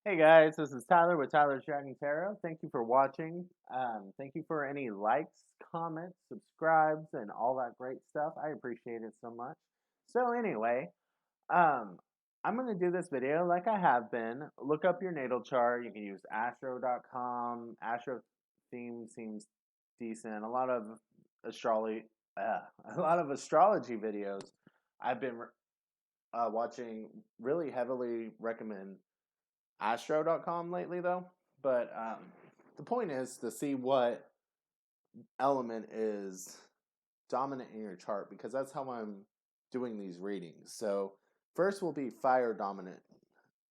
Hey guys, this is Tyler with Tyler's Dragon Tarot. Thank you for watching. Thank you for any likes, comments, subscribes, and all that great stuff. I appreciate it so much. So anyway, um, I'm gonna do this video like I have been. Look up your natal chart. You can use astro.com. Astro theme seems decent. Astrology, uh, a lot of astrology videos I've been watching really heavily recommend astro.com lately though. But the point is to see what element is dominant in your chart because that's how I'm doing these readings. So first will be fire dominant,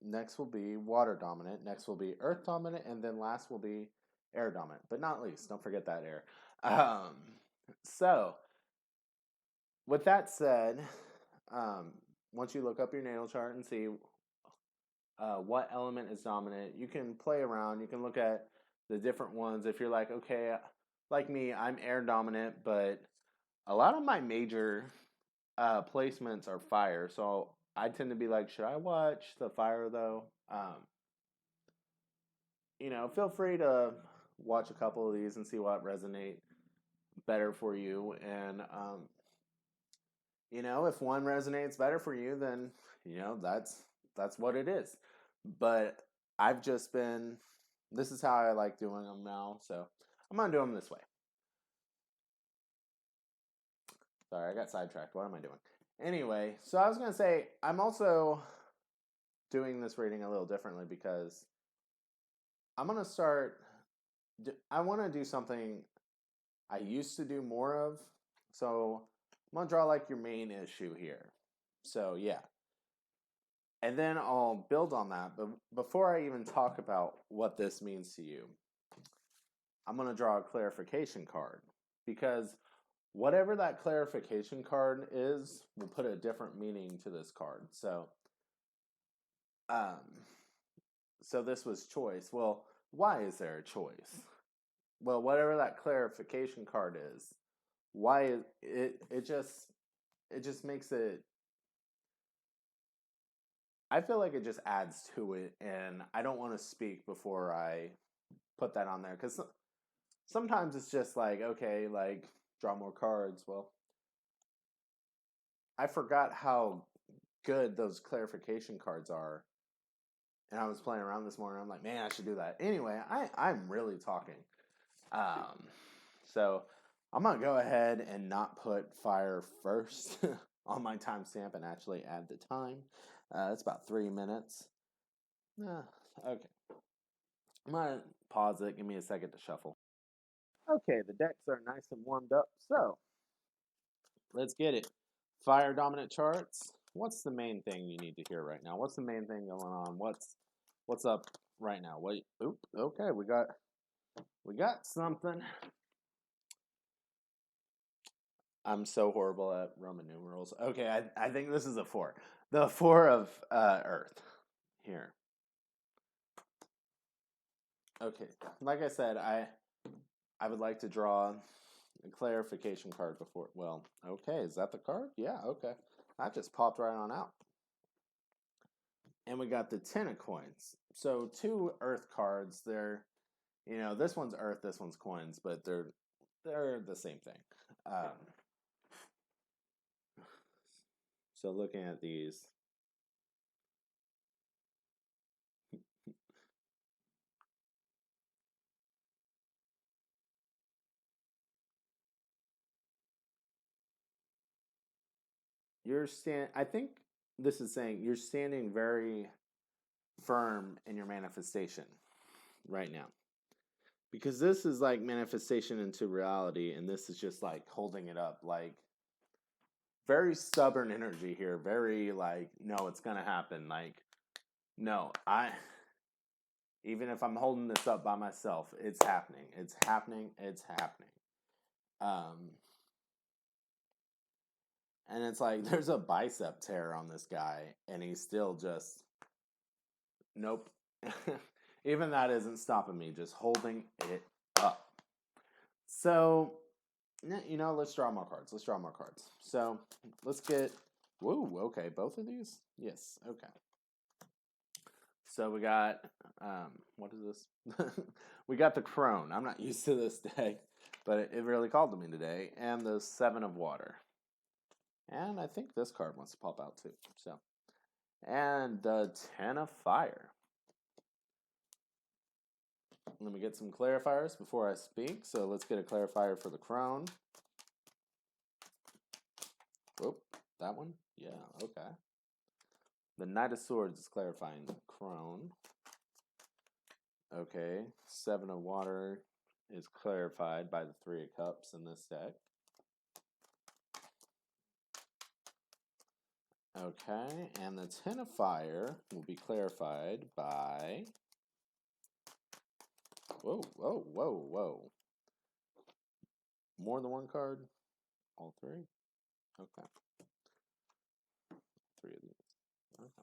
next will be water dominant, next will be earth dominant, and then last will be air dominant. But not least, don't forget that air. Um, so with that said, um, once you look up your natal chart and see what element is dominant. You can play around. You can look at the different ones. If you're like, okay, like me, I'm air dominant, but a lot of my major placements are fire. So I tend to be like, should I watch the fire though? Feel free to watch a couple of these and see what resonate better for you. And if one resonates better for you, then that's what it is. But I've just been this is how I like doing them now, so I'm gonna do them this way. Sorry, I got sidetracked. What am I doing? Anyway, so I was gonna say I'm also doing this reading a little differently because I'm gonna start. I want to do something I used to do more of, so I'm gonna draw like your main issue here. So yeah, and then I'll build on that. But before I even talk about what this means to you, I'm going to draw a clarification card because whatever that clarification card is will put a different meaning to this card. Um, so this was choice. Well, why is there a choice? Well, whatever that clarification card is, why is it? It just makes it. I feel like it just adds to it, and I don't want to speak before I put that on there because sometimes it's just like, okay, like draw more cards. Well, I forgot how good those clarification cards are. And I was playing around this morning. I'm like, man, I should do that. Anyway, I'm really talking. Um, so I'm going to go ahead and not put fire first on my timestamp and actually add the time. It's about 3 minutes. Okay. I'm going to pause it. Give me a second to shuffle. Okay, the decks are nice and warmed up. So let's get it. Fire dominant charts. What's the main thing you need to hear right now? What's the main thing going on? What's up right now? Wait, oop, okay, we got something. I'm so horrible at Roman numerals. Okay, I think this is a 4. The 4 of Earth here. Okay, like I said, I would like to draw a clarification card before. Well, okay, is that the card? Yeah, okay. That just popped right on out. And we got the 10 of coins. So 2 Earth cards. This one's Earth, this one's coins, but they're the same thing. So looking at these, I think this is saying you're standing very firm in your manifestation right now. Because this is like manifestation into reality, and this is just like holding it up, like very stubborn energy here, very like, no, it's gonna happen. Like, no, even if I'm holding this up by myself, it's happening. It's happening. It's happening. And it's like there's a bicep tear on this guy, and he's still just nope. Even that isn't stopping me, just holding it up. So, let's draw more cards. Let's draw more cards. So, let's get. Whoa, okay, both of these? Yes, okay. So we got, what is this? We got the Crone. I'm not used to this deck, but it really called to me today. And the Seven of Water. And I think this card wants to pop out too. So, and the Ten of Fire. Let me get some clarifiers before I speak. So let's get a clarifier for the Crone. Oh, that one? Yeah, okay. The Knight of Swords is clarifying the Crone. Okay, Seven of Water is clarified by the Three of Cups in this deck. Okay, and the Ten of Fire will be clarified by... Whoa, whoa, whoa, whoa. More than one card? All three? Okay. Three of these. Okay.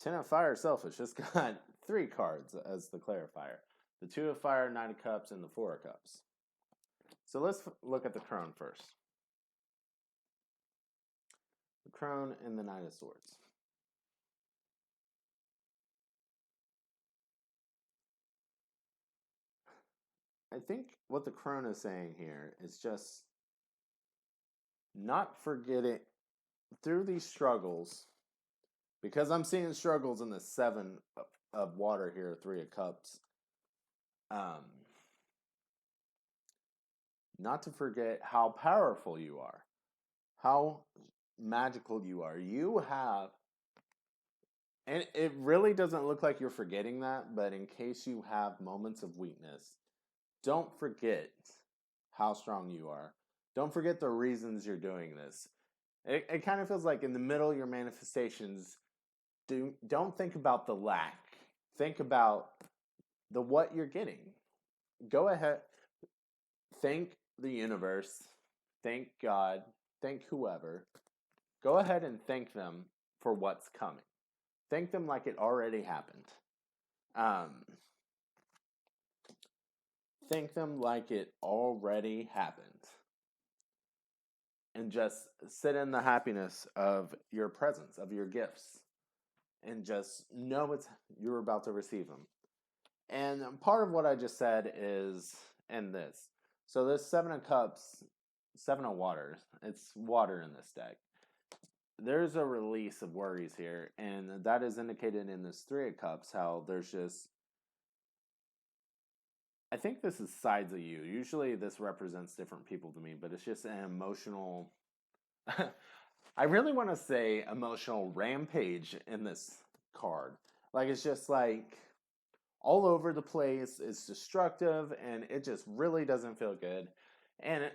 Ten of Fire selfish. Just got three cards as the clarifier. The Two of Fire, Nine of Cups, and the Four of Cups. So let's look at the Crone first. The Crone and the Knight of Swords. I think what the Crone is saying here is just not forgetting through these struggles, because I'm seeing struggles in the Seven of Water here, Three of Cups. Not to forget how powerful you are, how magical you are. You have, and it really doesn't look like you're forgetting that, but in case you have moments of weakness, don't forget how strong you are. Don't forget the reasons you're doing this. It kind of feels like in the middle of your manifestations, don't think about the lack. Think about the what you're getting. Go ahead. Thank the universe. Thank God. Thank whoever. Go ahead and thank them for what's coming. Thank them like it already happened. Thank them like it already happened. And just sit in the happiness of your presence, of your gifts. And just know you're about to receive them. And part of what I just said is in this. So this Seven of Cups, Seven of Water, it's water in this deck. There's a release of worries here, and that is indicated in this Three of Cups, how there's just... I think this is sides of you. Usually this represents different people to me, but it's just an emotional... I really want to say emotional rampage in this card. Like, it's just like all over the place. It's destructive, and it just really doesn't feel good. And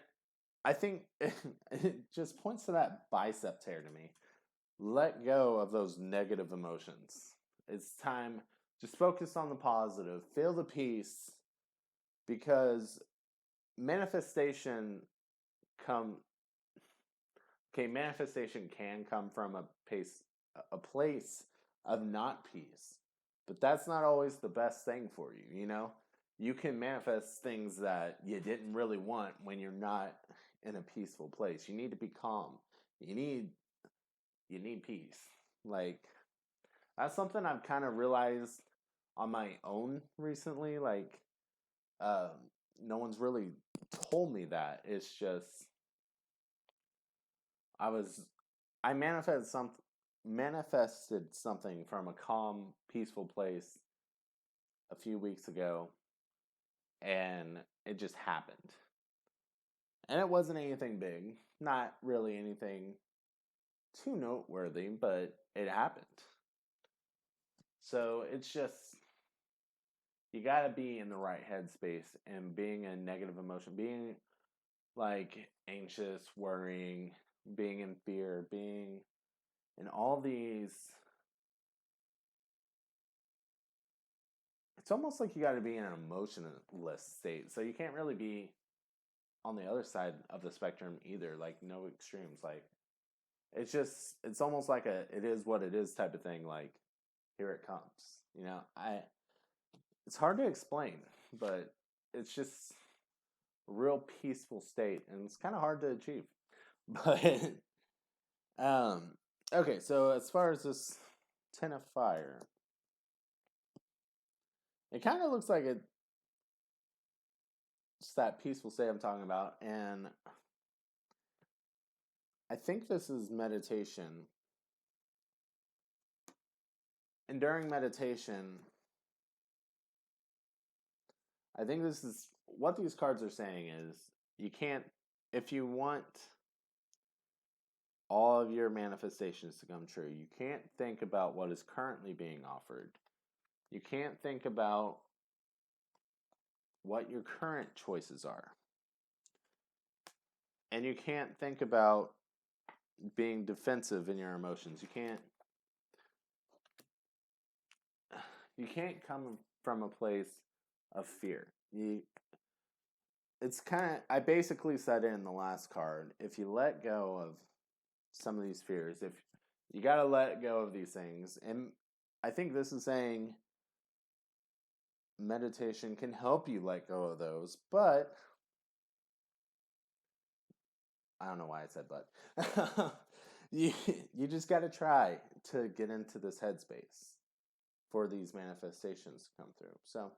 I think it just points to that bicep tear to me. Let go of those negative emotions. It's time. Just focus on the positive. Feel the peace, because manifestation manifestation can come from a place of not peace, but that's not always the best thing for you. You know, you can manifest things that you didn't really want when you're not in a peaceful place. You need to be calm. You need peace. Like, that's something I've kind of realized on my own recently. Like, no one's really told me that. It's just I manifested something from a calm, peaceful place a few weeks ago, and it just happened. And it wasn't anything big, not really anything too noteworthy, but it happened. So it's just, you gotta be in the right headspace, and being a negative emotion, being like anxious, worrying, being in fear, being in all these, it's almost like you gotta be in an emotionless state. So you can't really be on the other side of the spectrum either, like no extremes. Like, it's almost like it is what it is type of thing. Like, here it comes. You know, it's hard to explain, but it's just a real peaceful state, and it's kind of hard to achieve. But okay, so as far as this Ten of Fire. It kind of looks like it's that peaceful state I'm talking about, and I think this is meditation. And during meditation, I think this is what these cards are saying is you can't, if you want all of your manifestations to come true, you can't think about what is currently being offered. You can't think about what your current choices are. And you can't think about being defensive in your emotions. You can't come from a place of fear. It's kind of, I basically said it in the last card. If you let go of some of these fears, if you got to let go of these things, and I think this is saying meditation can help you let go of those, but I don't know why I said but. you just got to try to get into this headspace for these manifestations to come through. So,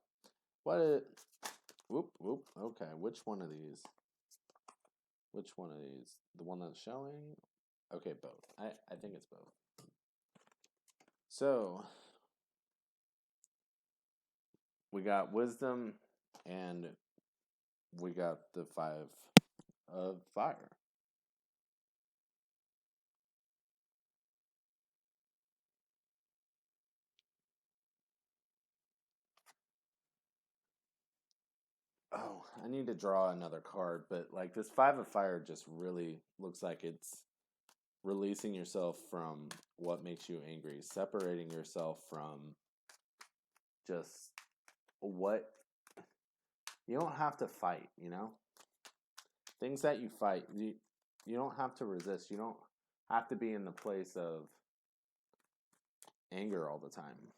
okay, which one of these? Which one of these? The one that's showing? Okay, both. I think it's both. So, we got wisdom and we got the 5 of fire. Oh, I need to draw another card, but like this 5 of fire just really looks like it's releasing yourself from what makes you angry, separating yourself from just what you don't have to fight, you know? Things that you fight, you don't have to resist. You don't have to be in the place of anger all the time.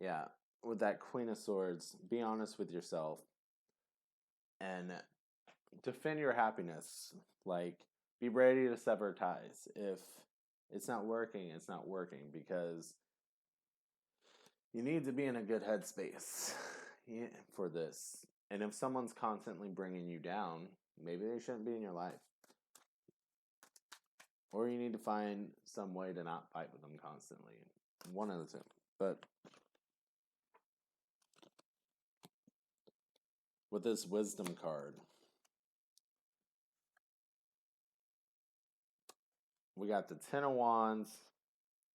Yeah, with that Queen of Swords, be honest with yourself and defend your happiness. Like, be ready to sever ties. If it's not working, it's not working because you need to be in a good headspace for this. And if someone's constantly bringing you down, maybe they shouldn't be in your life. Or you need to find some way to not fight with them constantly. One of the two. But with this wisdom card, we got the 10 of Wands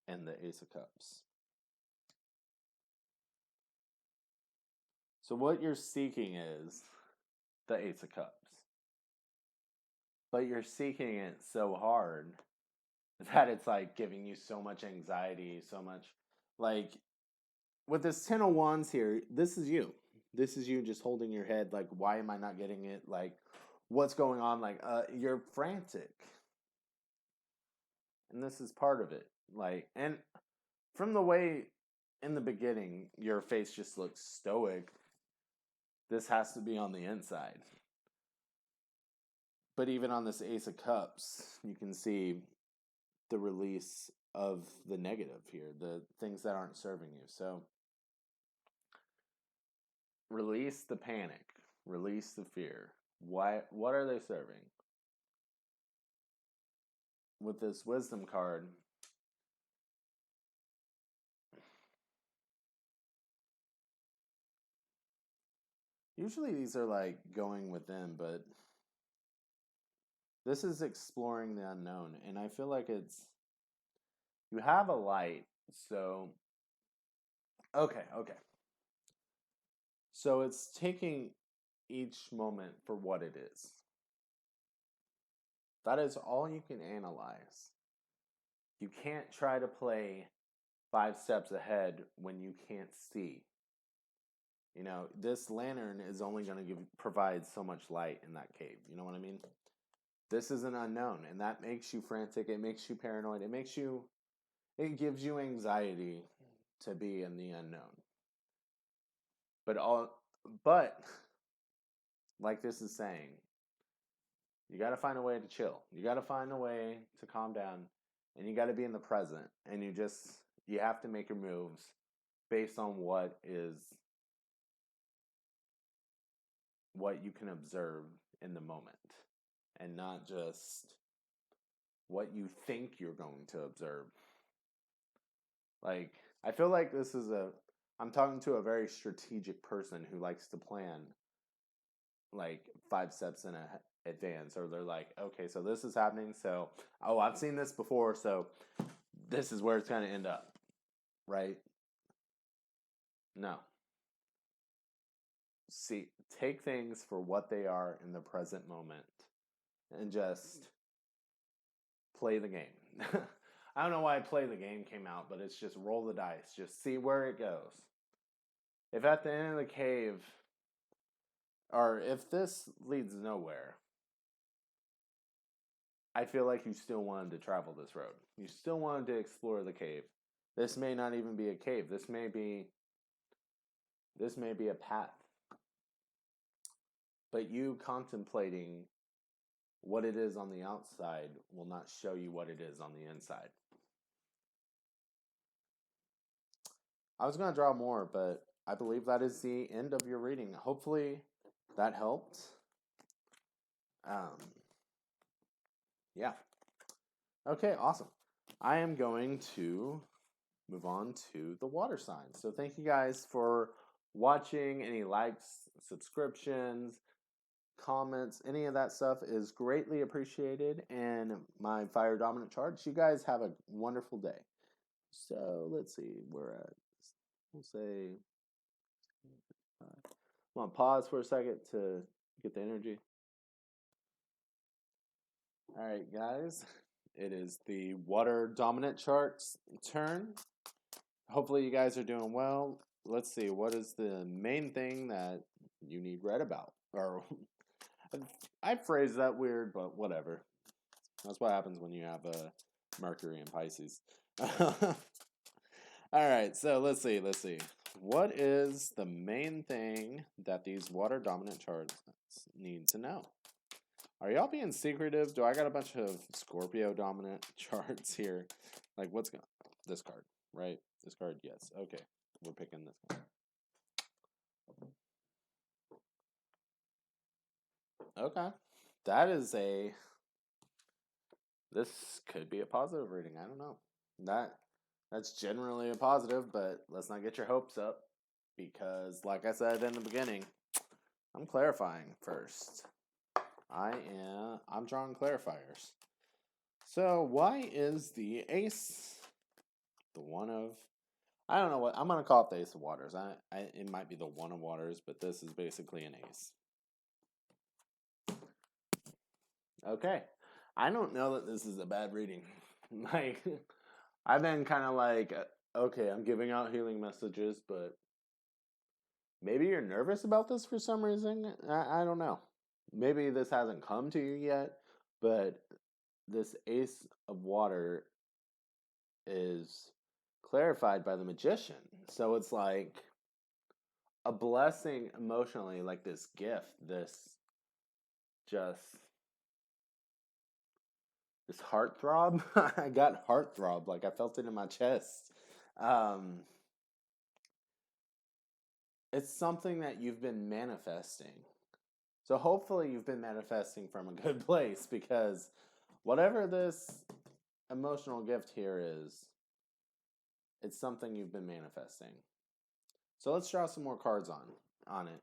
and the Ace of Cups. So what you're seeking is the Ace of Cups. But you're seeking it so hard that it's like giving you so much anxiety, so much like with this 10 of Wands here, this is you. This is you just holding your head like, why am I not getting it? Like, what's going on? Like, you're frantic. And this is part of it. Like, and from the way in the beginning, your face just looks stoic. This has to be on the inside. But even on this Ace of Cups, you can see the release of the negative here, the things that aren't serving you. So, release the panic, release the fear. What are they serving? With this wisdom card, usually these are like going within, but this is exploring the unknown. And I feel like you have a light. So, okay. So it's taking each moment for what it is. That is all you can analyze. You can't try to play 5 steps ahead when you can't see. You know, this lantern is only going to provide so much light in that cave. You know what I mean? This is an unknown, and that makes you frantic. It makes you paranoid. It gives you anxiety to be in the unknown. But like this is saying, you got to find a way to chill. You got to find a way to calm down and you got to be in the present, and you have to make your moves based on what you can observe in the moment, and not just what you think you're going to observe. Like, I feel like I'm talking to a very strategic person who likes to plan like 5 steps in advance, or they're like, okay, so this is happening, so, oh, I've seen this before, so this is where it's going to end up, right? No. See, take things for what they are in the present moment and just play the game. I don't know why play the game came out, but it's just roll the dice. Just see where it goes. If at the end of the cave, or if this leads nowhere, I feel like you still wanted to travel this road. You still wanted to explore the cave. This may not even be a cave. This may be a path. But you contemplating what it is on the outside will not show you what it is on the inside. I was going to draw more, but I believe that is the end of your reading. Hopefully that helped. Yeah. Okay, awesome. I am going to move on to the water signs. So thank you guys for watching. Any likes, subscriptions, comments, any of that stuff is greatly appreciated. And my fire dominant charts. You guys have a wonderful day. So let's see, we'll say, I'm going to pause for a second to get the energy. All right, guys, it is the water dominant chart's turn. Hopefully you guys are doing well. Let's see, what is the main thing that you need read about? Or I phrased that weird, but whatever. That's what happens when you have a Mercury in Pisces. All right, so let's see. What is the main thing that these water dominant charts need to know? Are y'all being secretive? Do I got a bunch of Scorpio dominant charts here? Like, this card, right? This card, yes. Okay, we're picking this one. Okay, this could be a positive reading. I don't know. That's generally a positive, but let's not get your hopes up, because like I said in the beginning, I'm clarifying first. I'm drawing clarifiers. So why is the ace the one of, I don't know what I'm gonna call it, the ace of waters. It might be the one of waters, but this is basically an ace. Okay, I don't know that this is a bad reading. Like, I've been kind of like, okay, I'm giving out healing messages, but maybe you're nervous about this for some reason. I don't know. Maybe this hasn't come to you yet, but this ace of water is clarified by the magician. So it's like a blessing emotionally, like this gift, this heartthrob. I got heartthrob, like I felt it in my chest. It's something that you've been manifesting. So hopefully you've been manifesting from a good place, because whatever this emotional gift here is, it's something you've been manifesting. So let's draw some more cards on it,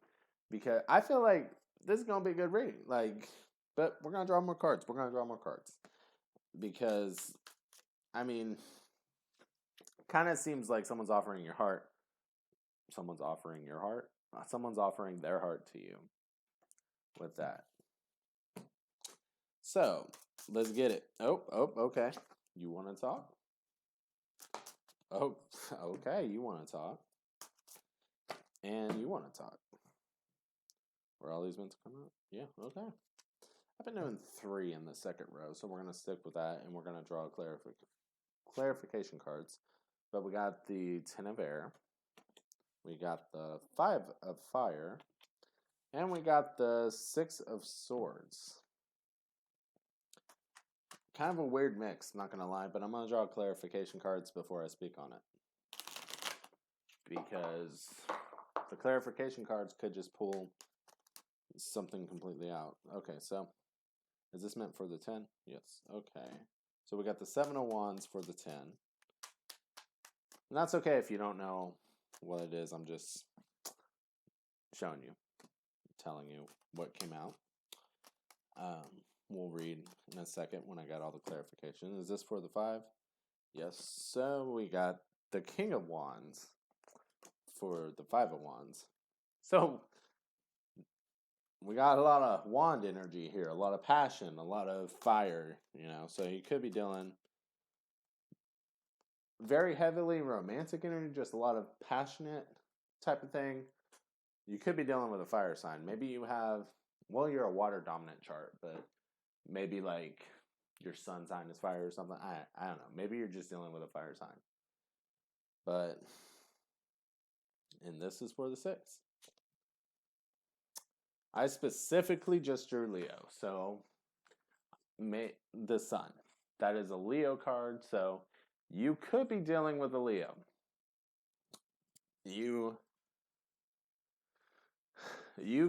because I feel like this is gonna be a good reading. But we're gonna draw more cards. Because, I mean, kind of seems like someone's offering your heart. Someone's offering your heart. Someone's offering their heart to you with that. So let's get it. Oh, okay. You want to talk? Oh, okay. You want to talk, and you want to talk. Were all these meant to come out? Yeah. Okay. I've been doing 3 in the second row, so we're gonna stick with that, and we're gonna draw clarification cards. But we got the 10 of air, we got the 5 of fire, and we got the 6 of swords. kind of a weird mix, not going to lie, but I'm going to draw clarification cards before I speak on it. Because the clarification cards could just pull something completely out. Okay, so is this meant for the 10? Yes. Okay. So we got the 7 of Wands for the 10. And that's okay if you don't know what it is. I'm just showing you, telling you what came out. We'll read in a second when I got all the clarification. Is this for the 5? Yes. So we got the King of Wands for the 5 of Wands. So we got a lot of wand energy here, a lot of passion, a lot of fire, So you could be dealing very heavily romantic energy, just a lot of passionate type of thing. You could be dealing with a fire sign. Maybe you have, well, you're a water dominant chart, but maybe like your sun sign is fire or something. I don't know. Maybe you're just dealing with a fire sign. But, and this is for the 6. I specifically just drew Leo. So, the sun. That is a Leo card. So, you could be dealing with a Leo. You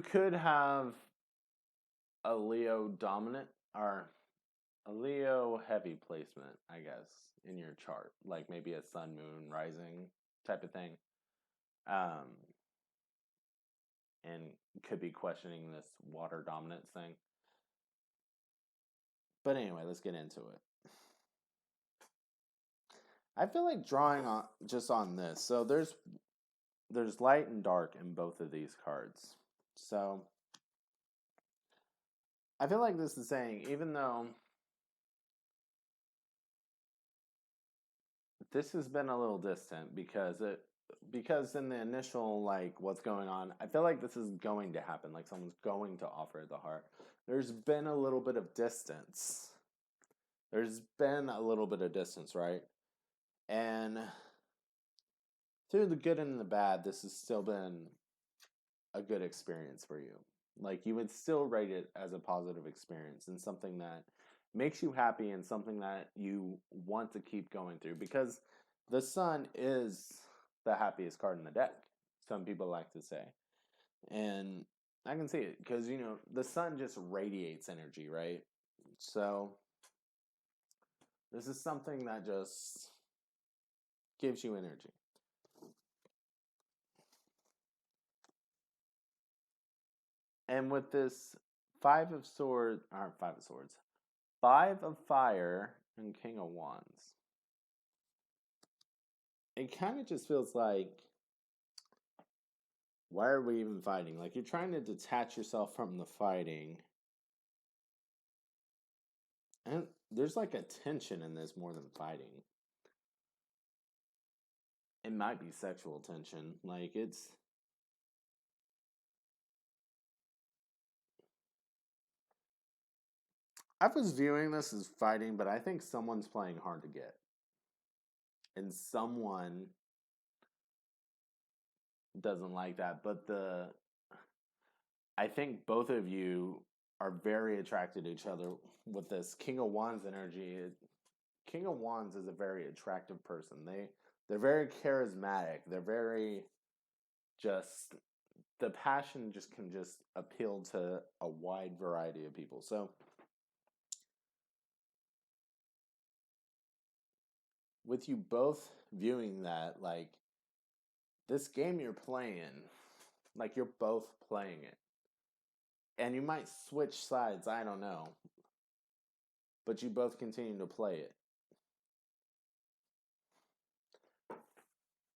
could have a Leo dominant or a Leo heavy placement, I guess, in your chart. Like maybe a sun, moon, rising type of thing. And could be questioning this water dominance thing. But anyway, let's get into it. I feel like drawing on just on this. So there's light and dark in both of these cards. So I feel like this is saying, even though this has been a little distant because in the initial, like, what's going on, I feel like this is going to happen. Like someone's going to offer the heart. There's been a little bit of distance. Right? And through the good and the bad, this has still been a good experience for you. Like, you would still rate it as a positive experience and something that makes you happy and something that you want to keep going through, because the sun is the happiest card in the deck, some people like to say. And I can see it because, the sun just radiates energy, right? So this is something that just gives you energy. And with this Five of Fire and King of Wands, it kind of just feels like, why are we even fighting? Like, you're trying to detach yourself from the fighting. And there's like a tension in this more than fighting. It might be sexual tension. Like, I was viewing this as fighting, but I think someone's playing hard to get. And someone doesn't like that. But I think both of you are very attracted to each other with this King of Wands energy. King of Wands is a very attractive person. They're very charismatic. They're very just, the passion just can just appeal to a wide variety of people. So with you both viewing that, like, this game you're playing, like, you're both playing it. And you might switch sides, I don't know. But you both continue to play it.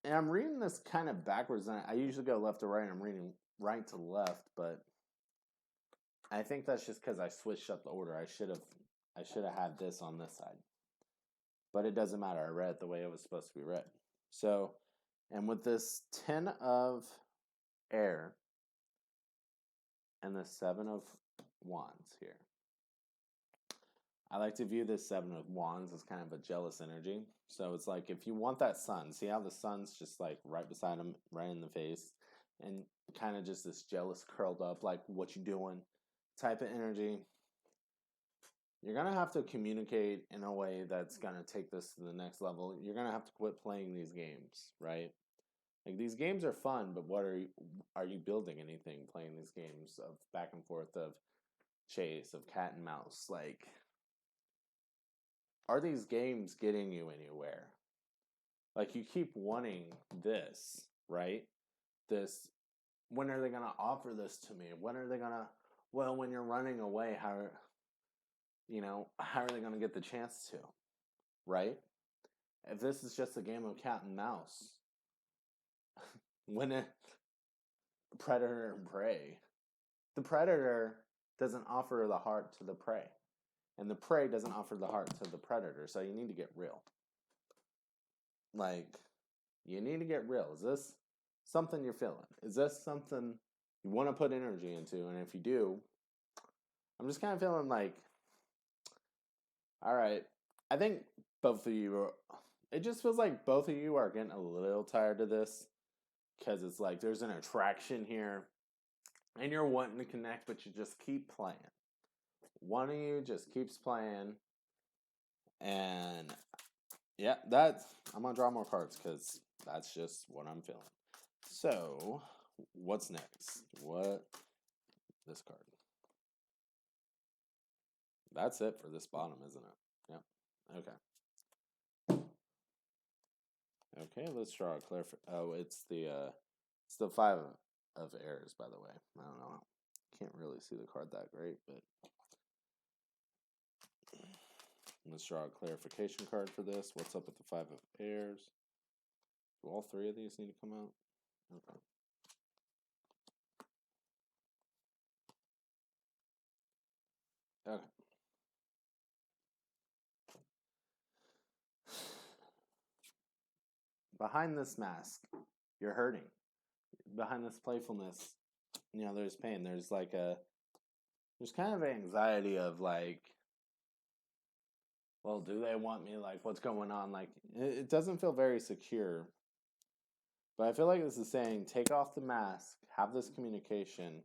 And I'm reading this kind of backwards. I usually go left to right. I'm reading right to left, but I think that's just because I switched up the order. I should have had this on this side. But it doesn't matter. I read it the way it was supposed to be read. So, and with this 10 of air and the 7 of wands here, I like to view this 7 of wands as kind of a jealous energy. So it's like, if you want that sun, see how the sun's just like right beside him, right in the face, and kind of just this jealous curled up, like, what you doing type of energy. you're going to have to communicate in a way that's going to take this to the next level. You're going to have to quit playing these games, right? Like these games are fun, but what are you building anything playing these games of back and forth of chase, of cat and mouse? Like are these games getting you anywhere? Like you keep wanting this, right? This when are they going to offer this to me? When are they going to well, when you're running away, how are they going to get the chance to, right? If this is just a game of cat and mouse, when it predator and prey, the predator doesn't offer the heart to the prey, and the prey doesn't offer the heart to the predator. So you need to get real. Like, you need to get real. Is this something you're feeling? Is this something you want to put energy into? And if you do, I'm just kind of feeling like, all right, I think both of you are, it just feels like both of you are getting a little tired of this because it's like there's an attraction here and you're wanting to connect, but you just keep playing. One of you just keeps playing, and yeah, I'm gonna draw more cards because that's just what I'm feeling. So, what's next? This card? That's it for this bottom, isn't it? Yep. Okay. Okay, let's draw a oh, it's the five of airs, by the way. I don't know. Can't really see the card that great, but let's draw a clarification card for this. What's up with the five of airs? Do all three of these need to come out? Okay. Okay. Behind this mask, you're hurting. Behind this playfulness, there's pain. There's kind of anxiety of like, well, do they want me? Like, what's going on? Like, it doesn't feel very secure. But I feel like this is saying, take off the mask, have this communication,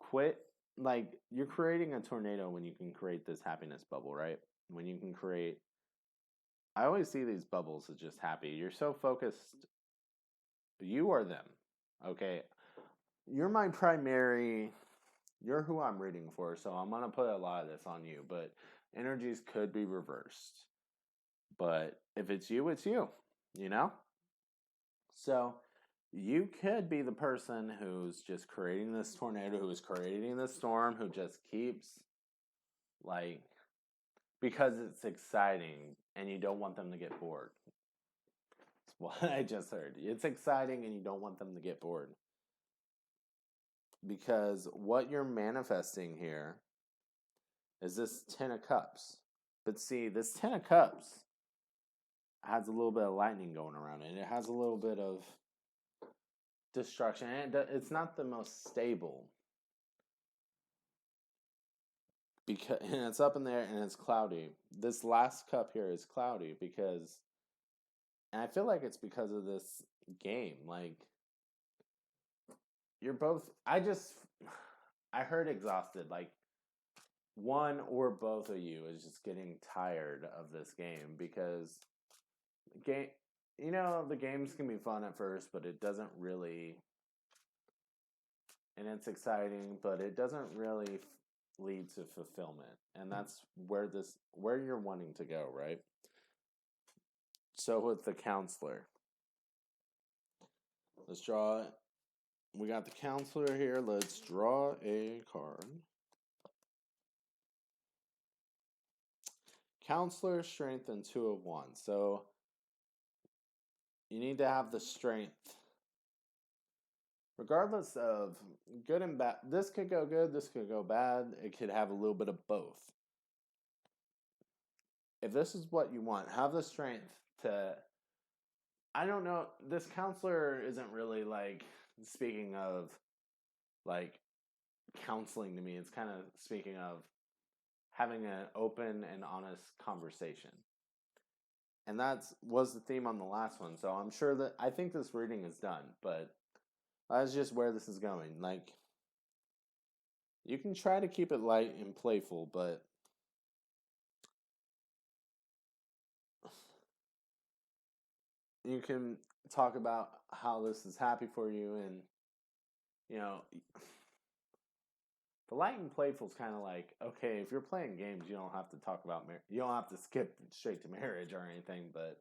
quit. Like, you're creating a tornado when you can create this happiness bubble, right? When you can create. I always see these bubbles as just happy. You're so focused. You are them. Okay. You're my primary. You're who I'm rooting for. So I'm going to put a lot of this on you. But energies could be reversed. But if it's you, it's you. You know? So you could be the person who's just creating this tornado, who's creating this storm, who just keeps, like, because it's exciting and you don't want them to get bored. That's what I just heard. It's exciting and you don't want them to get bored. Because what you're manifesting here is this Ten of Cups. But see, this Ten of Cups has a little bit of lightning going around it. It has a little bit of destruction. And it's not the most stable. And it's up in there and it's cloudy. This last cup here is cloudy because, and I feel like it's because of this game. Like, you're both, I heard exhausted. Like, one or both of you is just getting tired of this game because the games can be fun at first, but it doesn't really, and it's exciting, but it doesn't really lead to fulfillment. And that's where you're wanting to go, right? So with the counselor, let's draw it. We got the counselor here. Let's draw a card. Counselor, strength, and 2 of Wands. So you need to have the strength. Regardless of good and bad, this could go good, this could go bad. It could have a little bit of both. If this is what you want, have the strength to, I don't know, this counselor isn't really like speaking of like counseling to me. It's kind of speaking of having an open and honest conversation. And that was the theme on the last one. So I'm sure that I think this reading is done, but that's just where this is going. Like, you can try to keep it light and playful, but you can talk about how this is happy for you, and you know, the light and playful is kind of like, okay, if you're playing games, you don't have to talk about you don't have to skip straight to marriage or anything, but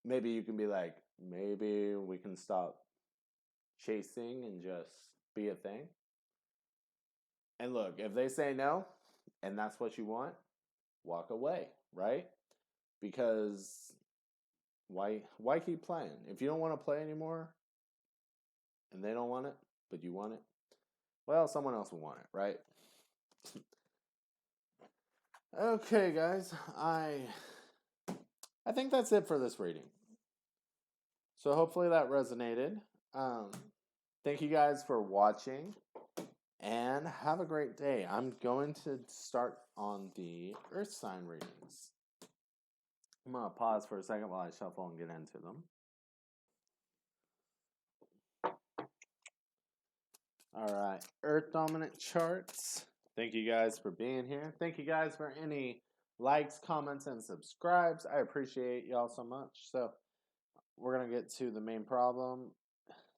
maybe you can be like, maybe we can stop chasing and just be a thing. And look, if they say no and that's what you want, walk away, right? Because why keep playing? If you don't want to play anymore and they don't want it, but you want it, well, someone else will want it, right? Okay, guys, I think that's it for this reading. So hopefully that resonated. Thank you guys for watching, and have a great day. I'm going to start on the Earth sign readings. I'm going to pause for a second while I shuffle and get into them. All right, Earth dominant charts. Thank you guys for being here. Thank you guys for any likes, comments, and subscribes. I appreciate y'all so much. So we're going to get to the main problem.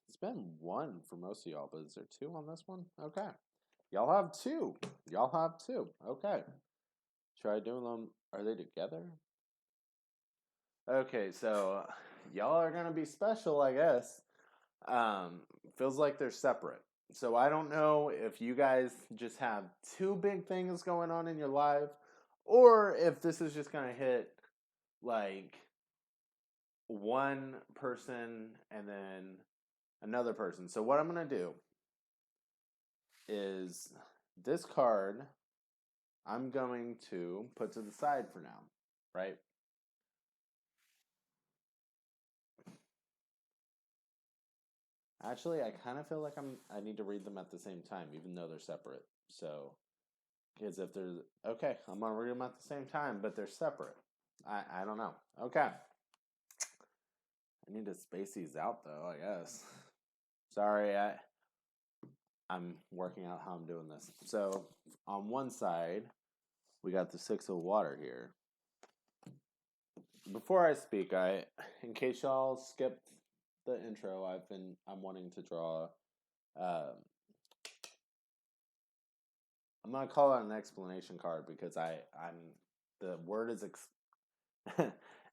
It's been one for most of y'all, but is there two on this one? Okay. Y'all have two. Y'all have two. Okay. Try doing them. Are they together? Okay, so y'all are going to be special, I guess. Feels like they're separate. So I don't know if you guys just have two big things going on in your life, or if this is just going to hit like one person and then another person. So what I'm going to do is this card I'm going to put to the side for now, right? Actually, I kind of feel like I need to read them at the same time, even though they're separate. So, because if they're okay, I'm gonna read them at the same time, but they're separate. I don't know. Okay, I need to space these out though. I guess. Sorry, I'm working out how I'm doing this. So, on one side, we got the Six of Water here. Before I speak, in case y'all skipped the intro, I'm wanting to draw. I'm gonna call it an explanation card because the word is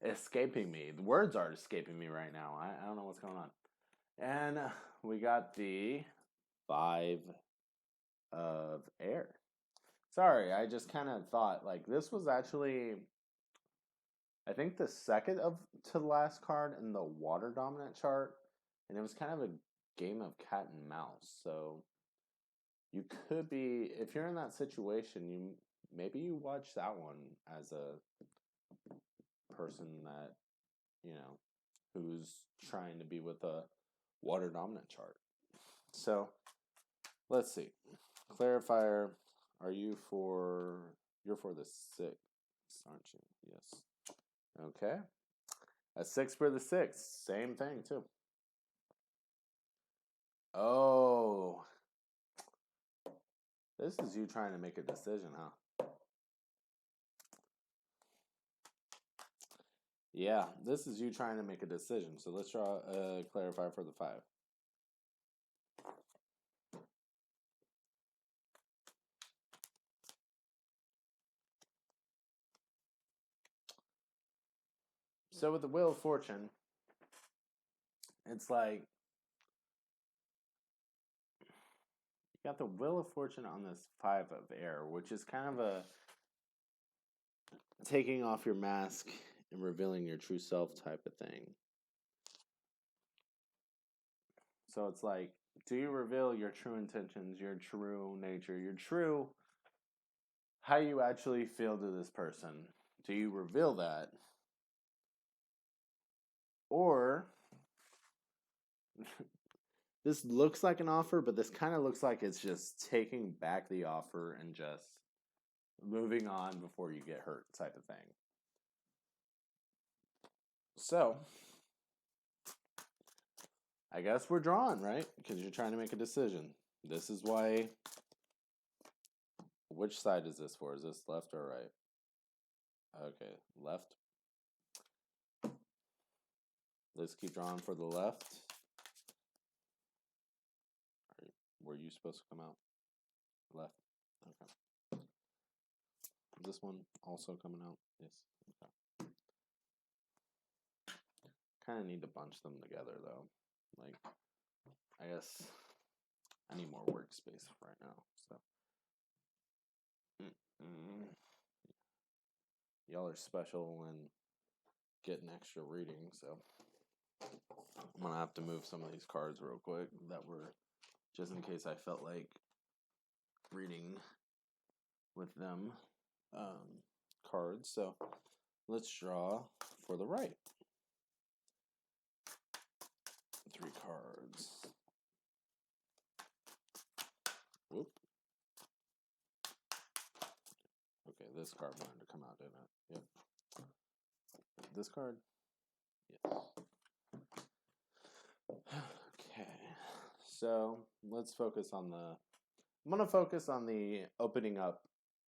escaping me. The words are escaping me right now. I don't know what's going on. And we got the Five of Air. Sorry, I just kind of thought like this was actually, I think, the second of to the last card in the water dominant chart, and it was kind of a game of cat and mouse. So you could be, if you're in that situation, maybe you watch that one as a person that, who's trying to be with a water dominant chart. So let's see. Clarifier, you're for the 6, aren't you? Yes. Okay. A 6 for the 6. Same thing too. Oh. This is you trying to make a decision, huh? Yeah, this is you trying to make a decision. So let's draw a clarifier for the 5. So with the Wheel of Fortune, it's like you got the Wheel of Fortune on this 5 of Air, which is kind of a taking off your mask and revealing your true self type of thing. So it's like, do you reveal your true intentions, your true nature, your true how you actually feel to this person? Do you reveal that? Or this looks like an offer, but this kind of looks like it's just taking back the offer and just moving on before you get hurt type of thing. So, I guess we're drawn, right? Because you're trying to make a decision. This is why. Which side is this for? Is this left or right? Okay, left. Let's keep drawing for the left. Were you supposed to come out? Left. Okay. Is this one also coming out? Yes. Okay. Kind of need to bunch them together though. Like, I guess I need more workspace right now. So, y'all are special and getting extra reading. So, I'm gonna have to move some of these cards real quick that were just in case I felt like reading with them cards. So, let's draw for the right. 3 cards. Whoop. Okay, this card wanted to come out, didn't it? Yep. This card? Yes. Okay. So let's focus on the. I'm going to focus on the opening up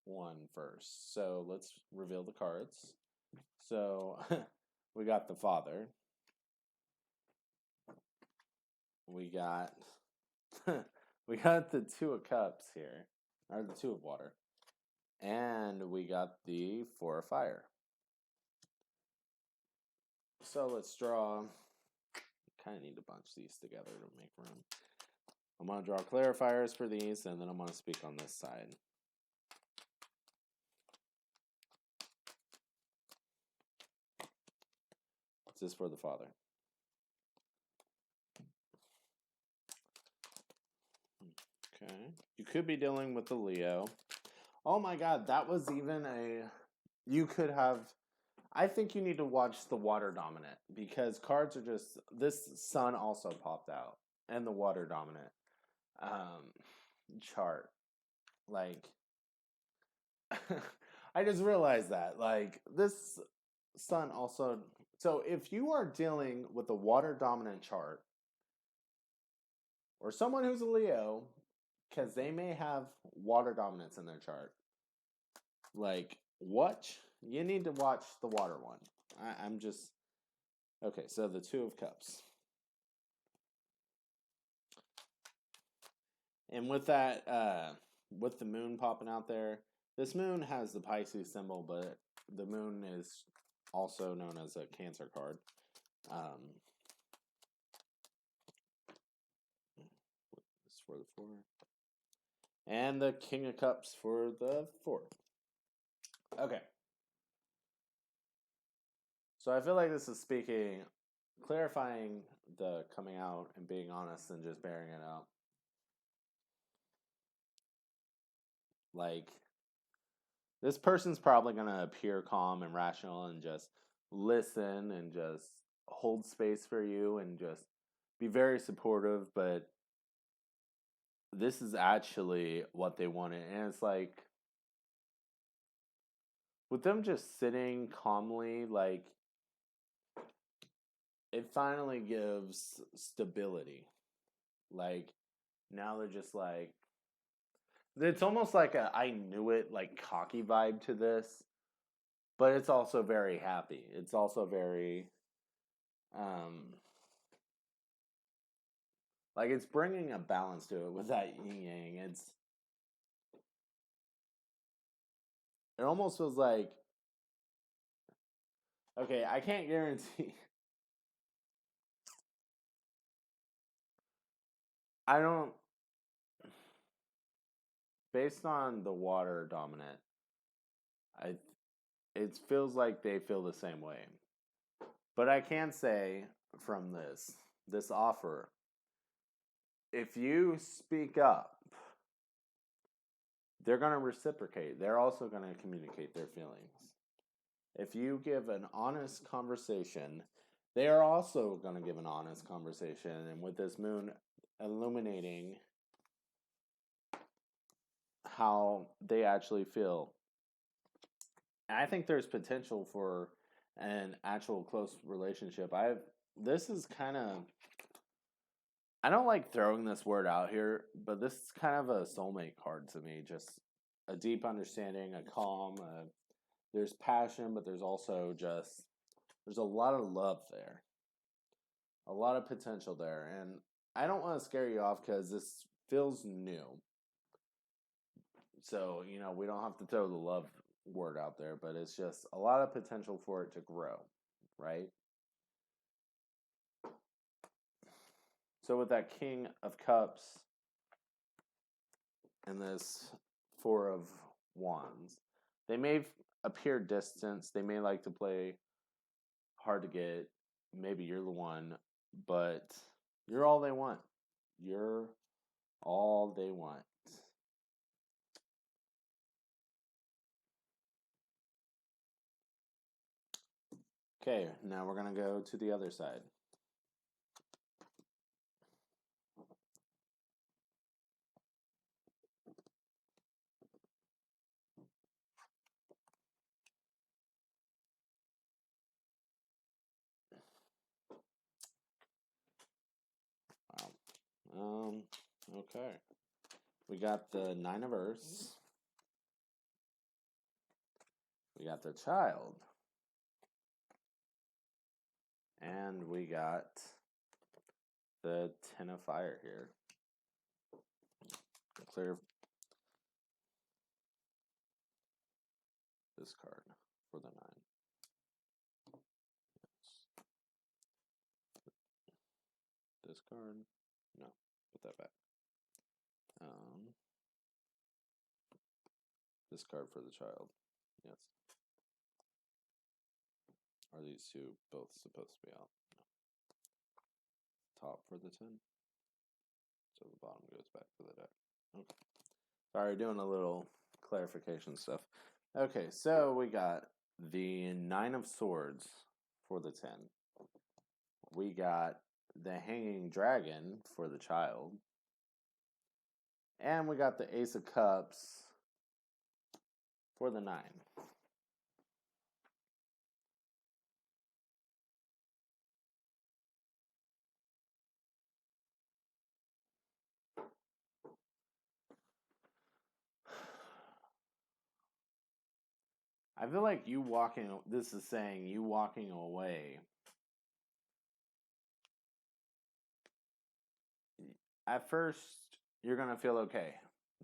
one first. So let's reveal the cards. So we got the Father. We got we got the 2 of Cups here, or the 2 of Water, and we got the 4 of Fire. So let's draw. Kind of need to bunch these together to make room. I'm going to draw clarifiers for these, and then I'm going to speak on this side. This is for the Father. Okay. You could be dealing with the Leo. Oh my God, that was even a... You could have... I think you need to watch the Water Dominant, because cards are just... This Sun also popped out, and the Water Dominant chart. Like... I just realized that. Like, this Sun also... So if you are dealing with a Water Dominant chart, or someone who's a Leo, because they may have Water Dominance in their chart, like, you need to watch the Water one. I'm just... Okay, so the 2 of Cups. And with that, with the moon popping out there, this moon has the Pisces symbol, but the moon is also known as a Cancer card. This for the 4. And the King of Cups for the 4. Okay. So I feel like this is clarifying the coming out and being honest and just bearing it out. Like, this person's probably going to appear calm and rational and just listen and just hold space for you and just be very supportive, but this is actually what they wanted. And it's like, with them just sitting calmly, like, it finally gives stability. Like, now they're just like, it's almost like a I knew it, like, cocky vibe to this, but it's also very happy. It's also very, like, it's bringing a balance to it with that yin yang. It almost feels like, okay, I can't guarantee. I don't, based on the Water Dominant, it feels like they feel the same way. But I can say from this offer, if you speak up, they're going to reciprocate. They're also going to communicate their feelings. If you give an honest conversation, they are also going to give an honest conversation. And with this moon illuminating how they actually feel, I think there's potential for an actual close relationship. This is kind of, I don't like throwing this word out here, but this is kind of a soulmate card to me. Just a deep understanding, a calm, there's passion, but there's also there's a lot of love there. A lot of potential there. And I don't want to scare you off because this feels new. So, we don't have to throw the love word out there, but it's just a lot of potential for it to grow, right? So, with that King of Cups and this Four of Wands, they may appear distant. They may like to play hard to get. Maybe you're the one, but you're all they want. You're all they want. Okay, now we're going to go to the other side. Wow. Okay. We got the Nine of Earths. We got the Child. And we got the Ten of Fire here. Clear this card for the 9. This card. No, put that back. This card for the Child. Yes. Are these two both supposed to be out? No. Top for the 10. So the bottom goes back to the deck. Okay. Sorry, doing a little clarification stuff. Okay, so we got the 9 of Swords for the 10. We got the Hanging Dragon for the Child. And we got the Ace of Cups for the 9. I feel like this is saying you walking away. At first, you're going to feel okay.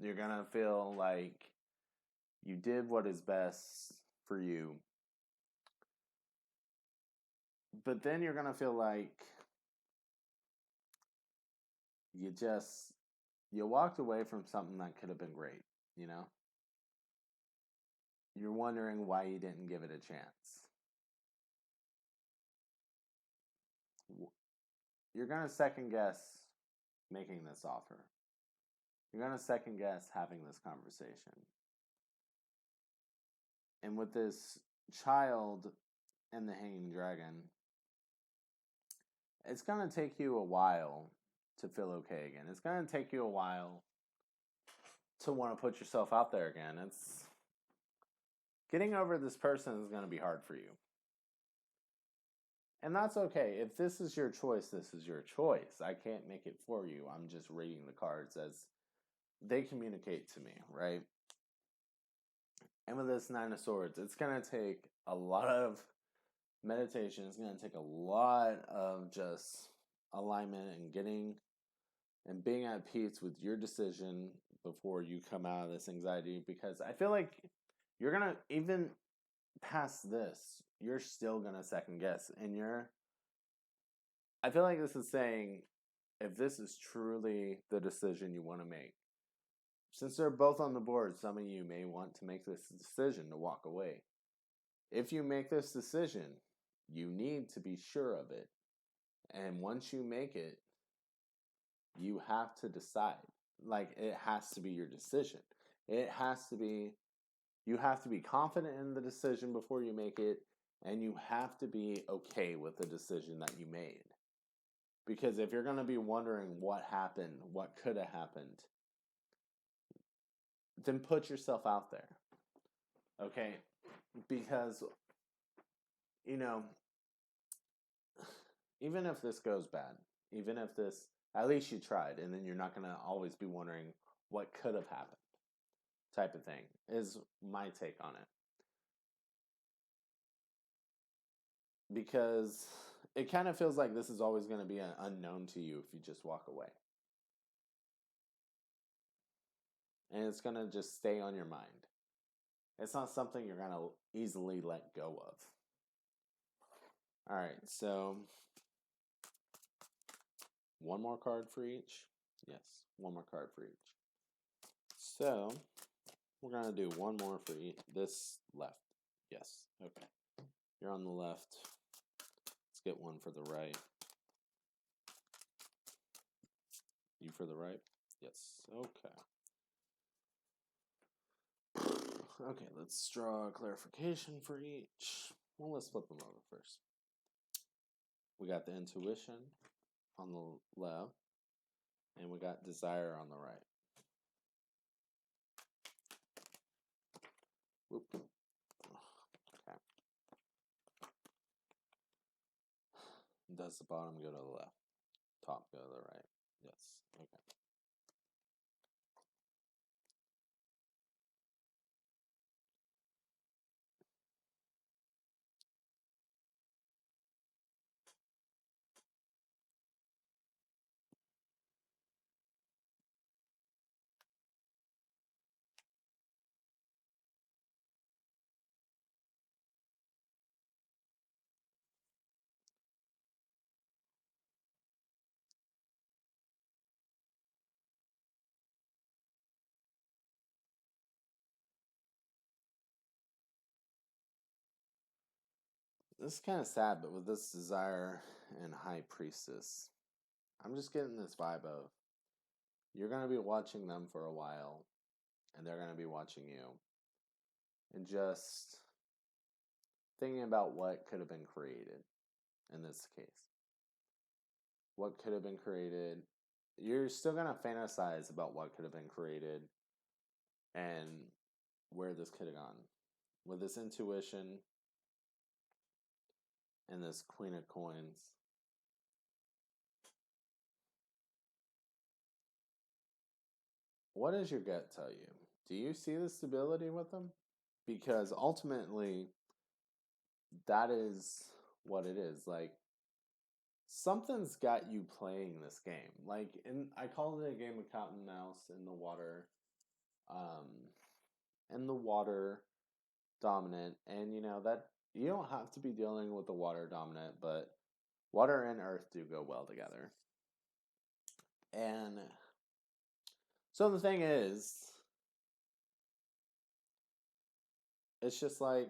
You're going to feel like you did what is best for you. But then you're going to feel like you walked away from something that could have been great, You're wondering why you didn't give it a chance. You're going to second guess making this offer. You're going to second guess having this conversation. And with this Child and the Hanging Dragon, it's going to take you a while to feel okay again. It's going to take you a while to want to put yourself out there again. It's getting over this person is going to be hard for you. And that's okay. If this is your choice, this is your choice. I can't make it for you. I'm just reading the cards as they communicate to me, right? And with this 9 of Swords, it's going to take a lot of meditation. It's going to take a lot of just alignment and being at peace with your decision before you come out of this anxiety, because I feel like you're going to, even past this, you're still going to second guess. And I feel like this is saying, if this is truly the decision you want to make, since they're both on the board, some of you may want to make this decision to walk away. If you make this decision, you need to be sure of it. And once you make it, you have to decide. Like, it has to be your decision. You have to be confident in the decision before you make it, and you have to be okay with the decision that you made. Because if you're going to be wondering what happened, what could have happened, then put yourself out there. Okay? Because, even if this goes bad, even if this, at least you tried, and then you're not going to always be wondering what could have happened, type of thing, is my take on it. Because it kind of feels like this is always going to be an unknown to you if you just walk away. And it's going to just stay on your mind. It's not something you're going to easily let go of. All right, so one more card for each. Yes, one more card for each. So we're going to do one more for each. This left. Yes, okay. You're on the left. Let's get one for the right. You for the right? Yes, okay. Okay, let's draw a clarification for each. Well, let's flip them over first. We got the intuition on the left, and we got desire on the right. Whoop. Okay. Does the bottom go to the left? Top go to the right? Yes. Okay. This is kind of sad, but with this desire and high priestess, I'm just getting this vibe of you're going to be watching them for a while, and they're going to be watching you, and just thinking about what could have been created in this case. What could have been created. You're still going to fantasize about what could have been created and where this could have gone. With this intuition and this Queen of Coins, what does your gut tell you? Do you see the stability with them? Because ultimately, that is what it is. Like, something's got you playing this game. Like, I call it a game of cat and mouse in the water. In the water dominant. And, that you don't have to be dealing with the water dominant, but water and earth do go well together. And so the thing is, it's just like,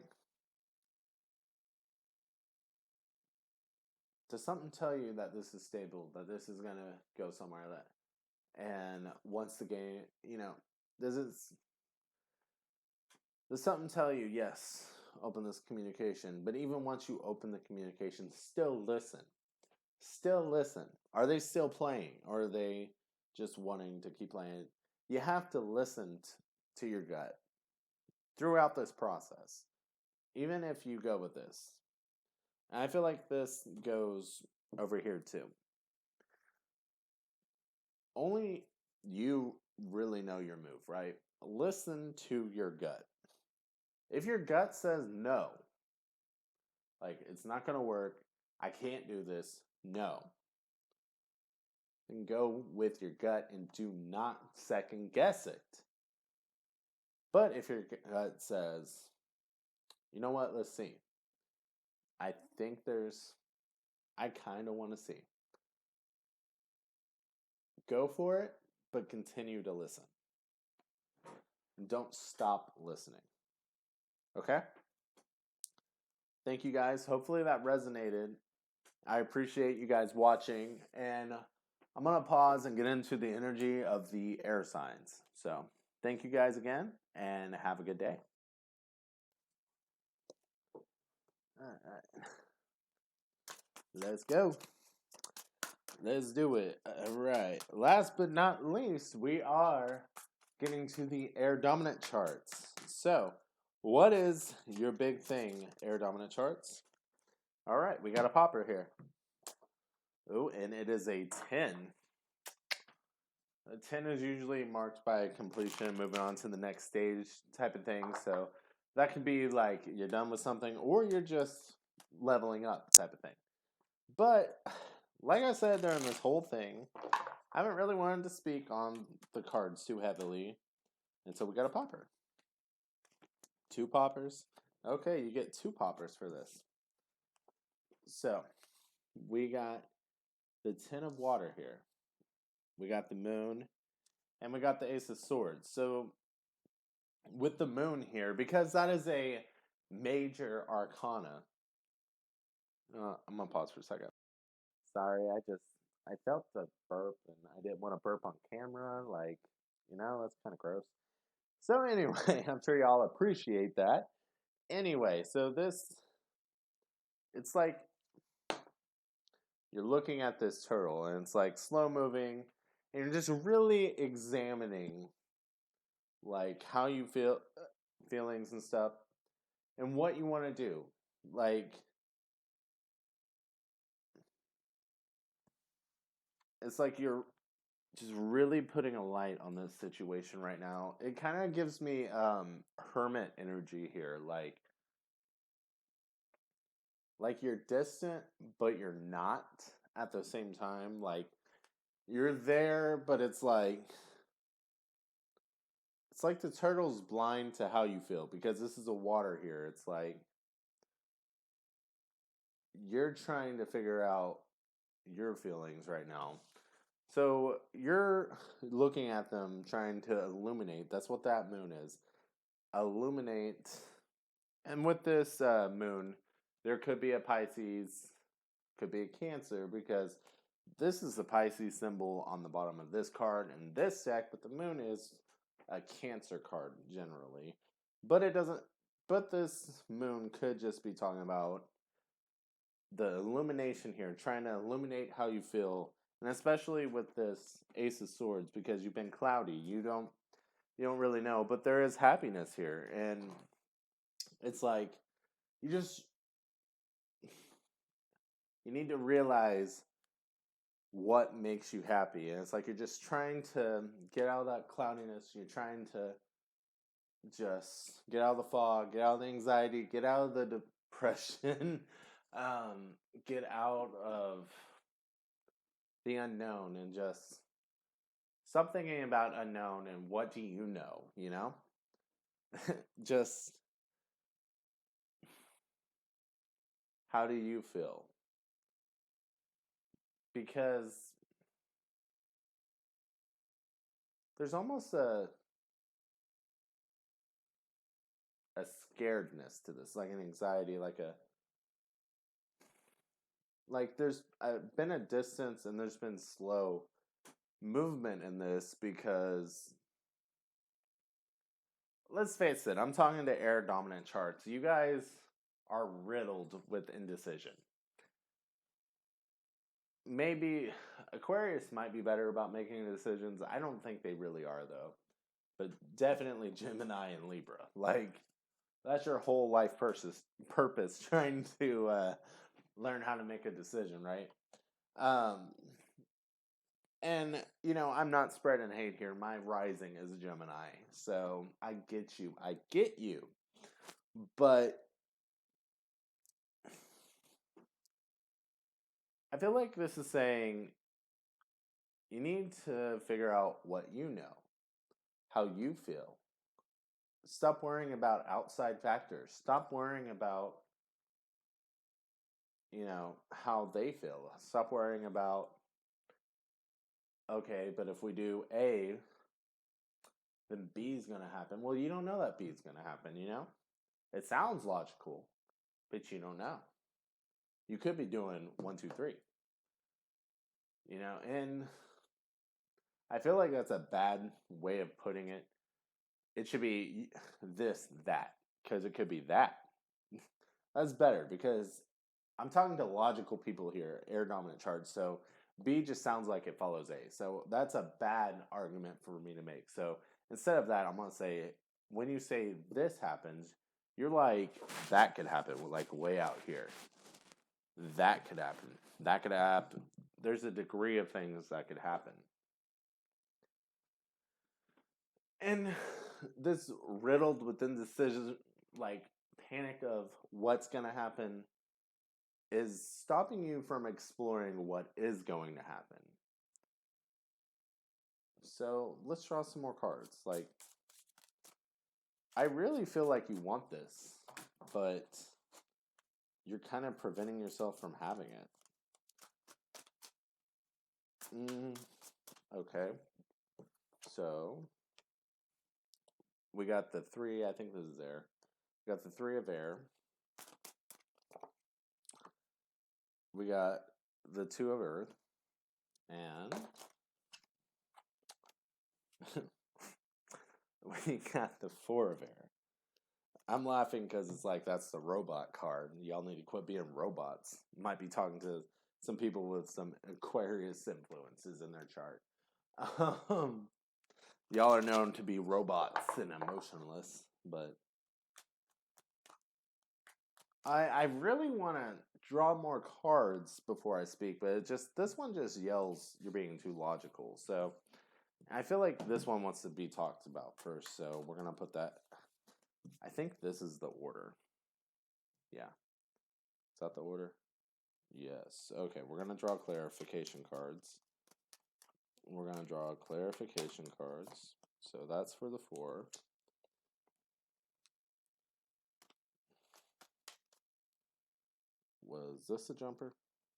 does something tell you that this is stable, that this is going to go somewhere, and once the game, does something tell you, yes, open this communication, but even once you open the communication, still listen. Still listen. Are they still playing? Or are they just wanting to keep playing? You have to listen to your gut throughout this process, even if you go with this. And I feel like this goes over here too. Only you really know your move, right? Listen to your gut. If your gut says no, like it's not going to work, I can't do this, no, then go with your gut and do not second guess it. But if your gut says, you know what, let's see, I kind of want to see, go for it, but continue to listen. Don't stop listening. Okay? Thank you guys. Hopefully that resonated. I appreciate you guys watching, and I'm going to pause and get into the energy of the air signs. So, thank you guys again, and have a good day. All right. Let's go. Let's do it. All right. Last but not least, we are getting to the air dominant charts. So, what is your big thing, air dominant charts? All right, we got a popper here. Oh, and it is a 10. A 10 is usually marked by completion, moving on to the next stage type of thing. So that could be like you're done with something or you're just leveling up type of thing. But like I said during this whole thing, I haven't really wanted to speak on the cards too heavily. And so we got a popper. 2 poppers. Okay, you get 2 poppers for this. So we got the Ten of Water here. We got the Moon. And we got the Ace of Swords. So with the Moon here, because that is a major arcana. I'm going to pause for a second. Sorry, I felt the burp and I didn't want to burp on camera. Like, that's kind of gross. So anyway, I'm sure y'all appreciate that. Anyway, so it's like you're looking at this turtle and it's like slow moving and you're just really examining like how you feel, feelings and stuff, and what you want to do. Like, it's like you're just really putting a light on this situation right now. It kind of gives me hermit energy here, like you're distant but you're not at the same time. Like you're there but it's like the turtle's blind to how you feel because this is a water here. It's like you're trying to figure out your feelings right now. So you're looking at them trying to illuminate. That's what that moon is. Illuminate. And with this moon, there could be a Pisces, could be a Cancer, because this is the Pisces symbol on the bottom of this card and this deck, but the moon is a Cancer card generally. But it doesn't, but this moon could just be talking about the illumination here, trying to illuminate how you feel, and especially with this Ace of Swords, because you've been cloudy, you don't really know, but there is happiness here, and it's like you just you need to realize what makes you happy, and it's like you're just trying to get out of that cloudiness. You're trying to just get out of the fog, get out of the anxiety, get out of the depression, get out of the unknown, and just stop thinking about unknown and what do you know. Just how do you feel? Because there's almost a scaredness to this, like an anxiety, like there's been a distance and there's been slow movement in this because let's face it, I'm talking to air dominant charts. You guys are riddled with indecision. Maybe Aquarius might be better about making decisions. I don't think they really are though. But definitely Gemini and Libra. Like that's your whole life purpose trying to learn how to make a decision, right? Um, and I'm not spreading hate here. My rising is a Gemini, so I get you. I get you. But I feel like this is saying you need to figure out what you know, how you feel. Stop worrying about outside factors. Stop worrying about, how they feel. Stop worrying about, okay, but if we do A, then B is going to happen. Well, you don't know that B is going to happen. It sounds logical, but you don't know. You could be doing one, two, three, and I feel like that's a bad way of putting it. It should be this, that, because it could be that. That's better because I'm talking to logical people here, air dominant charge. So B just sounds like it follows A. So that's a bad argument for me to make. So instead of that, I'm going to say when you say this happens, you're like, that could happen, like way out here. That could happen. That could happen. There's a degree of things that could happen. And this riddled with indecision, like panic of what's going to happen is stopping you from exploring what is going to happen. So let's draw some more cards. Like, I really feel like you want this, but you're kind of preventing yourself from having it. Okay. So we got the three, I think this is air. We got the three of air. We got the two of earth. And we got the four of air. I'm laughing because it's like that's the robot card. Y'all need to quit being robots. Might be talking to some people with some Aquarius influences in their chart. Y'all are known to be robots and emotionless, but I really want to draw more cards before I speak, but this one just yells you're being too logical. So I feel like this one wants to be talked about first. So we're gonna put that. I think this is the order. Yeah, is that the order? Yes. Okay, we're gonna draw clarification cards. We're gonna draw clarification cards. So that's for the four. Was this a jumper?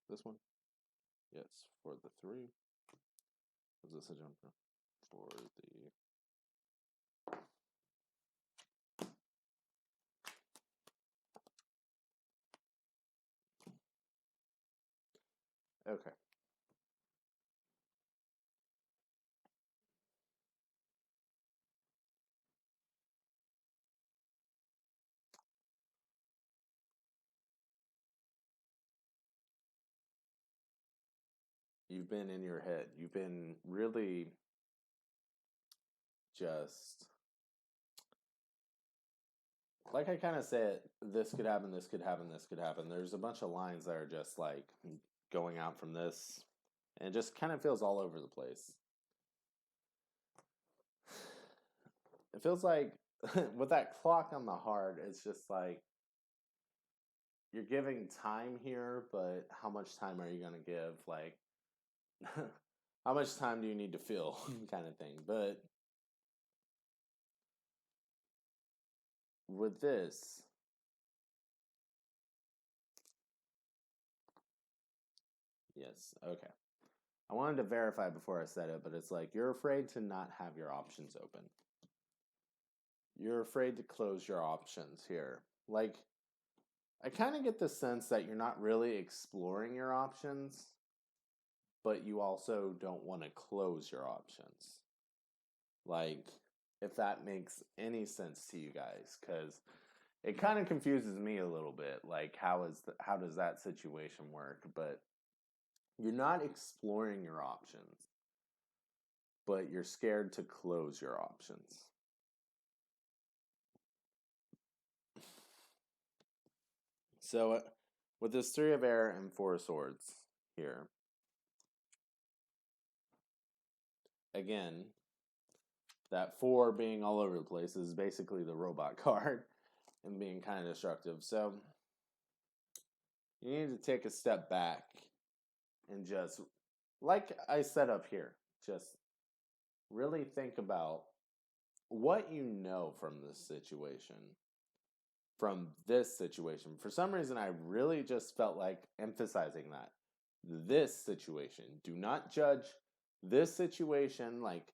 This one? Yes, for the three. Was this a jumper? For the... Okay. You've been in your head. You've been really just... Like I kind of said, this could happen, this could happen, this could happen. There's a bunch of lines that are just like going out from this. And it just kind of feels all over the place. It feels like with that clock on the heart, it's just like you're giving time here, but how much time are you going to give? Like, how much time do you need to feel kind of thing. But with this, yes, okay. I wanted to verify before I said it, but it's like you're afraid to not have your options open. You're afraid to close your options here. Like, I kind of get the sense that you're not really exploring your options, but you also don't want to close your options. Like, if that makes any sense to you guys, because it kind of confuses me a little bit. Like, how does that situation work? But you're not exploring your options, but you're scared to close your options. So, with this three of air and four of swords here, again, that four being all over the place is basically the robot card and being kind of destructive. So, you need to take a step back and just, like I said up here, just really think about what you know from this situation. From this situation. For some reason, I really just felt like emphasizing that. This situation. Do not judge this situation. Like,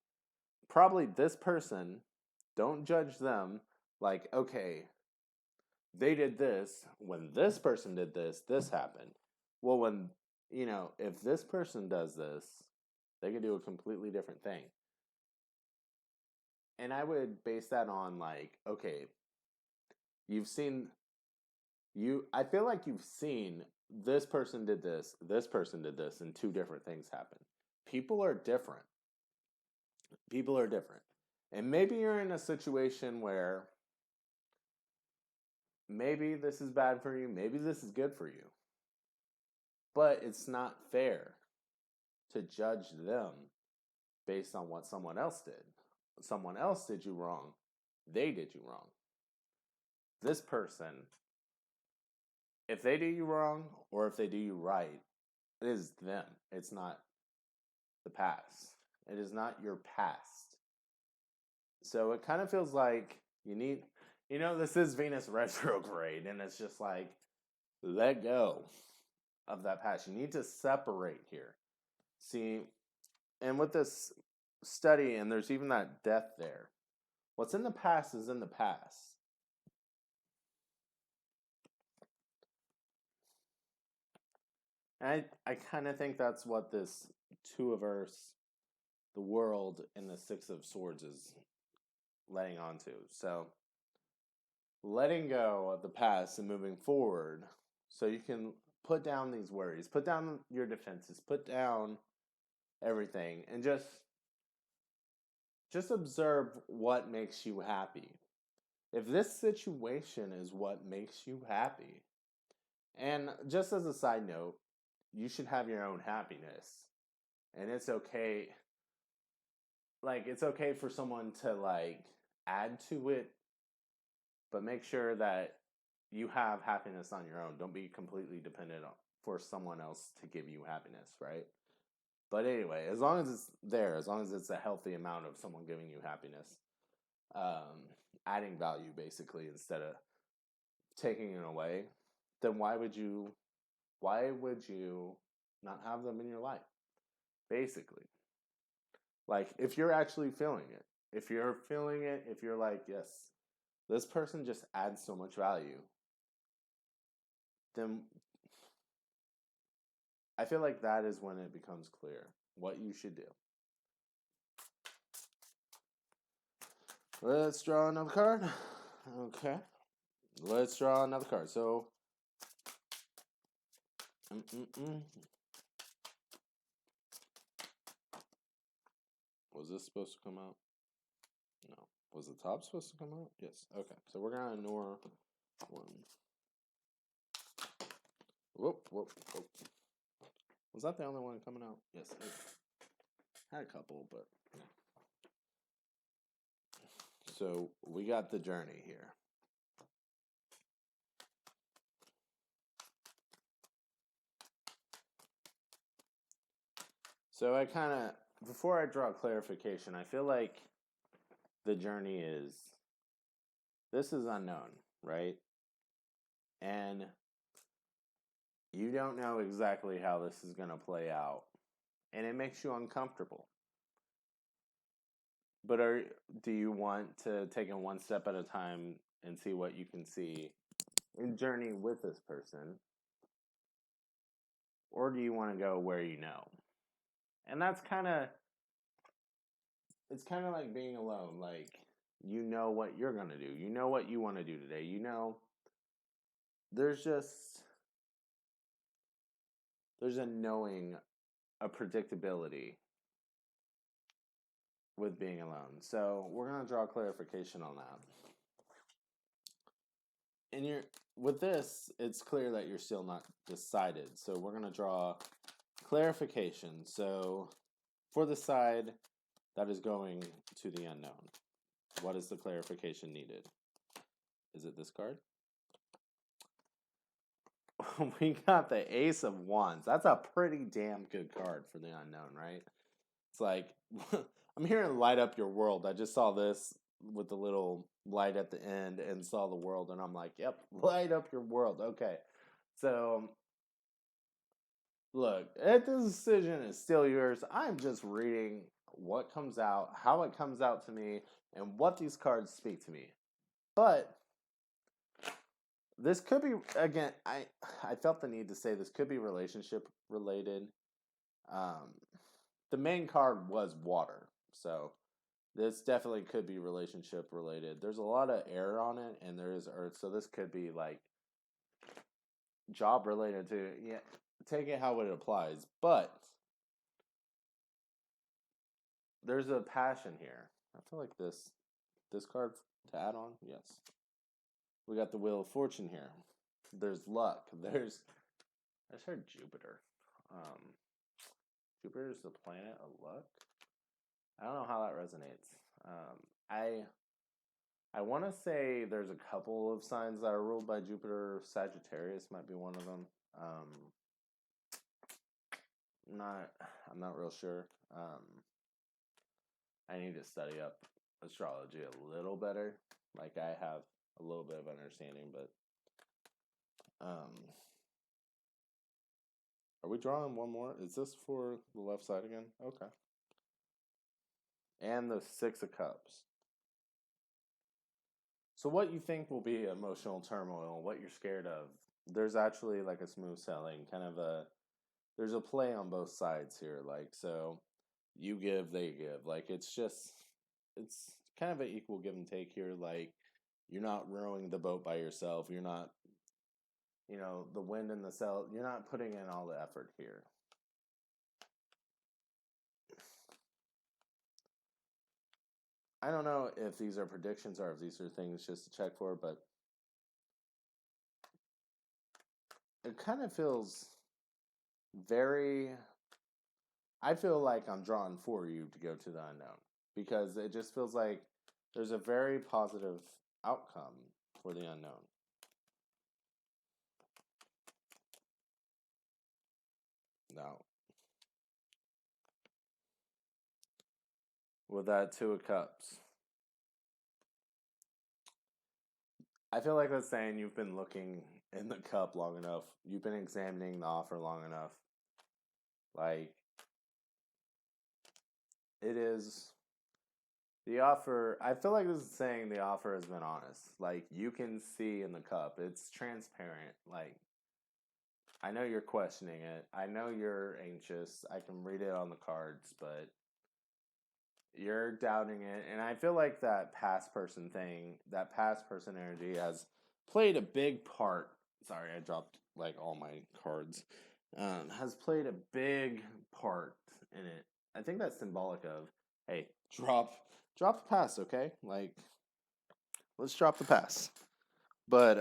probably this person, don't judge them. Like, okay, they did this. When this person did this, this happened. Well, when, if this person does this, they could do a completely different thing. And I would base that on, like, okay, you've seen, I feel like you've seen this person did this person did this, and two different things happen. People are different. People are different. And maybe you're in a situation where maybe this is bad for you, maybe this is good for you. But it's not fair to judge them based on what someone else did. Someone else did you wrong. They did you wrong. This person if they do you wrong or if they do you right, it is them. It's not the past. It is not your past. So it kind of feels like you need, this is Venus retrograde, and it's just like, let go of that past. You need to separate here. See, and with this study, and there's even that death there, what's in the past is in the past. And I kind of think that's what this two of Earths, the world, and the Six of Swords is letting on to. So, letting go of the past and moving forward so you can put down these worries, put down your defenses, put down everything, and just observe what makes you happy. If this situation is what makes you happy, and just as a side note, you should have your own happiness. And it's okay, like, it's okay for someone to, like, add to it, but make sure that you have happiness on your own. Don't be completely dependent on for someone else to give you happiness, right? But anyway, as long as it's there, as long as it's a healthy amount of someone giving you happiness, adding value basically instead of taking it away, then why would you not have them in your life? Basically. Like, if you're actually feeling it, if you're like, yes, this person just adds so much value, then I feel like that is when it becomes clear what you should do. Let's draw another card. Okay. Let's draw another card. So, was this supposed to come out? No. Was the top supposed to come out? Yes. Okay. So we're gonna ignore one. Whoop. Was that the only one coming out? Yes. I had a couple, but so we got the journey here. So I kind of, before I draw clarification, I feel like the journey is, this is unknown, right? And you don't know exactly how this is going to play out. And it makes you uncomfortable. But do you want to take it one step at a time and see what you can see and journey with this person? Or do you want to go where you know? And it's kind of like being alone. Like, you know what you're going to do. You know what you want to do today. There's a knowing, a predictability with being alone. So we're going to draw clarification on that. And with this, it's clear that you're still not decided. So we're going to draw clarification. So for the side that is going to the unknown, what is the clarification needed? Is it this card? We got the Ace of Wands. That's a pretty damn good card for the unknown, right? It's like, I'm hearing light up your world. I just saw this with the little light at the end and saw the world, and I'm like, yep, light up your world. Okay. So, look, this decision is still yours. I'm just reading what comes out, how it comes out to me, and what these cards speak to me. But this could be, again, I felt the need to say this could be relationship related. The main card was water, so this definitely could be relationship related. There's a lot of air on it, and there is earth, so this could be like job related to, yeah, take it how it applies. But there's a passion here. I feel like this card to add on, yes. We got the Wheel of Fortune here. There's luck. I just heard Jupiter. Jupiter is the planet of luck. I don't know how that resonates. I want to say there's a couple of signs that are ruled by Jupiter. Sagittarius might be one of them. Um, not, I'm not real sure. I need to study up astrology a little better. Like I have a little bit of understanding, but are we drawing one more? Is this for the left side again? Okay. And the Six of Cups. So what you think will be emotional turmoil, what you're scared of, there's actually like a smooth sailing, kind of there's a play on both sides here. Like, so you give, they give. Like, it's kind of an equal give and take here. Like, you're not rowing the boat by yourself. You're not, the wind and the sail, you're not putting in all the effort here. I don't know if these are predictions or if these are things just to check for, but it kind of feels very. I feel like I'm drawing for you to go to the unknown because it just feels like there's a very positive outcome for the unknown. Now, with that Two of Cups, I feel like that's saying you've been looking in the cup long enough. You've been examining the offer long enough. Like, it is the offer. I feel like this is saying the offer has been honest. Like, you can see in the cup, it's transparent. Like, I know you're questioning it. I know you're anxious. I can read it on the cards, but you're doubting it. And I feel like that past person thing, that past person energy has played a big part. Sorry, I dropped like all my cards. Has played a big part in it. I think that's symbolic of, hey, drop the past, okay? Like, let's drop the past. But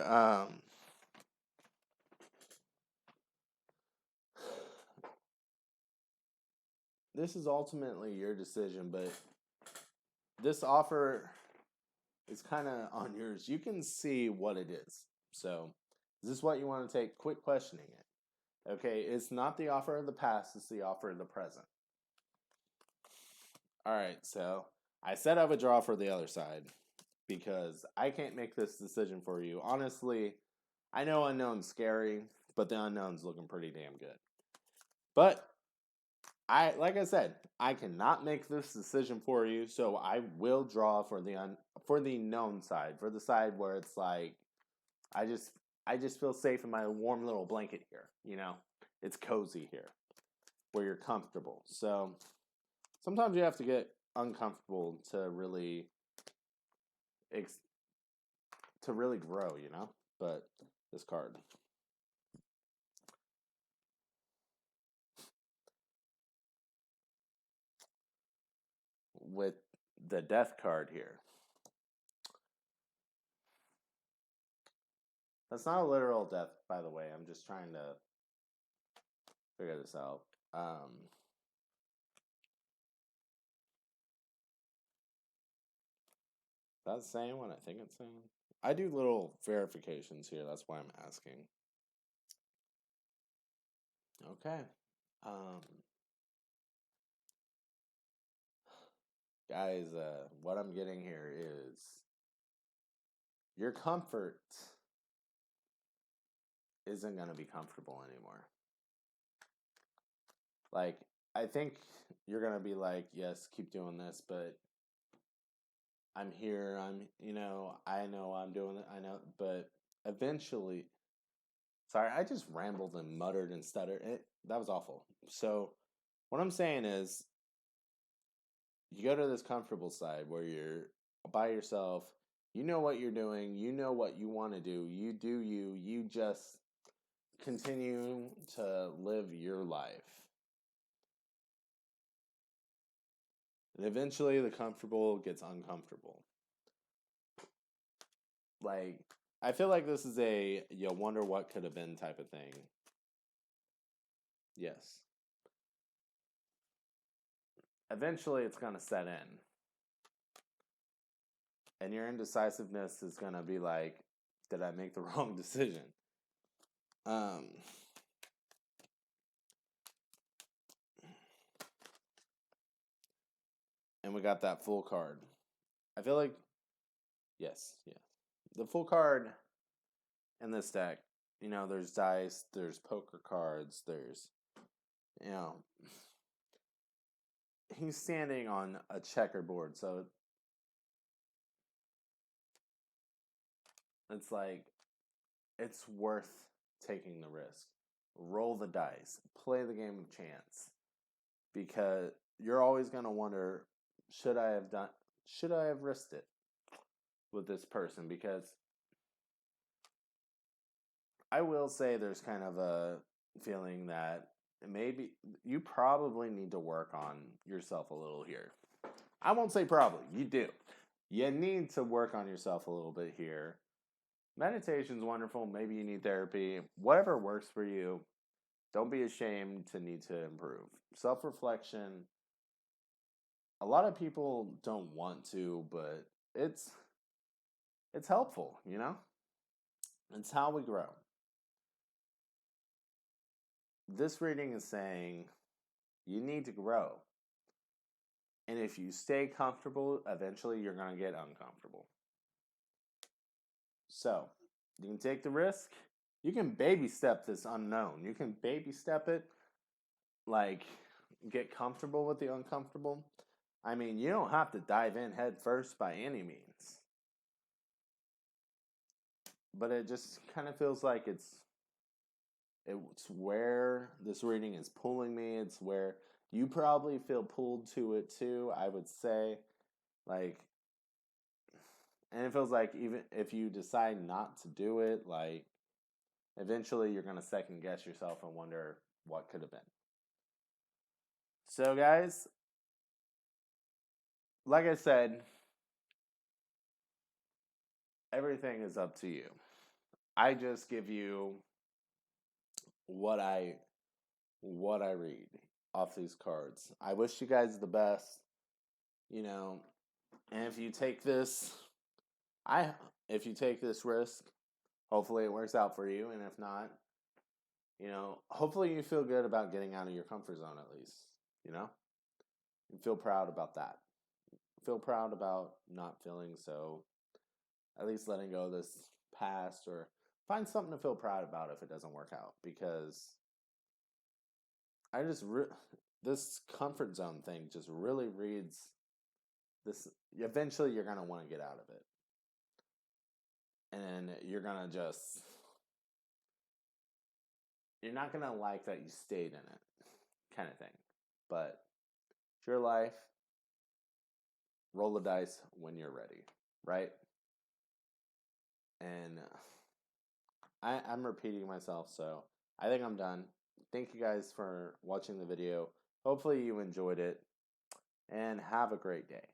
this is ultimately your decision, but this offer is kind of on yours. You can see what it is. So, is this what you want to take? Quit questioning it. Okay, it's not the offer of the past, it's the offer of the present. All right, so I said I would draw for the other side because I can't make this decision for you. Honestly, I know unknown's scary, but the unknown's looking pretty damn good. But like I said, I cannot make this decision for you, so I will draw for the known side, for the side where it's like I just I just feel safe in my warm little blanket here, It's cozy here where you're comfortable. So sometimes you have to get uncomfortable to really grow. But this card, with the death card here. That's not a literal death, by the way. I'm just trying to figure this out. That's saying what I think it's saying. I do little verifications here. That's why I'm asking. Okay. Um, guys, what I'm getting here is your comfort isn't going to be comfortable anymore. Like, I think you're going to be like, yes, keep doing this, but I'm here. I know I'm doing it. I know, but eventually, sorry, I just rambled and muttered and stuttered. That was awful. So, what I'm saying is, you go to this comfortable side where you're by yourself. You know what you're doing. You know what you want to do. You do you. You just continue to live your life. And eventually the comfortable gets uncomfortable. Like, I feel like this is a you wonder what could have been type of thing. Yes. Eventually it's going to set in. And your indecisiveness is going to be like, did I make the wrong decision? Um, and we got that full card. I feel like, yes, yeah. The full card in this deck, there's dice, there's poker cards, there's, you know, he's standing on a checkerboard, so it's like, it's worth taking the risk. Roll the dice, play the game of chance, because you're always going to wonder, should I have risked it with this person? Because I will say there's kind of a feeling that maybe you probably need to work on yourself a little here. I won't say probably, you do. You need to work on yourself a little bit here. Meditation's wonderful. Maybe you need therapy. Whatever works for you. Don't be ashamed to need to improve. Self-reflection. A lot of people don't want to, but it's helpful, It's how we grow. This reading is saying you need to grow. And if you stay comfortable, eventually you're going to get uncomfortable. So, you can take the risk. You can baby step this unknown. You can baby step it, like get comfortable with the uncomfortable. I mean, you don't have to dive in head first by any means. But it just kind of feels like it's where this reading is pulling me. It's where you probably feel pulled to it too, I would say. Like, and it feels like even if you decide not to do it, like, eventually you're going to second guess yourself and wonder what could have been. So, guys, like I said, everything is up to you. I just give you what I read off these cards. I wish you guys the best, and if you take this risk, hopefully it works out for you, and if not, hopefully you feel good about getting out of your comfort zone at least, and feel proud about that. Feel proud about not feeling so, at least letting go of this past, or find something to feel proud about if it doesn't work out, because this comfort zone thing just really reads this. Eventually you're going to want to get out of it. And you're not going to like that you stayed in it, kind of thing. But it's your life. Roll the dice when you're ready, right? And I'm repeating myself, so I think I'm done. Thank you guys for watching the video. Hopefully you enjoyed it, and have a great day.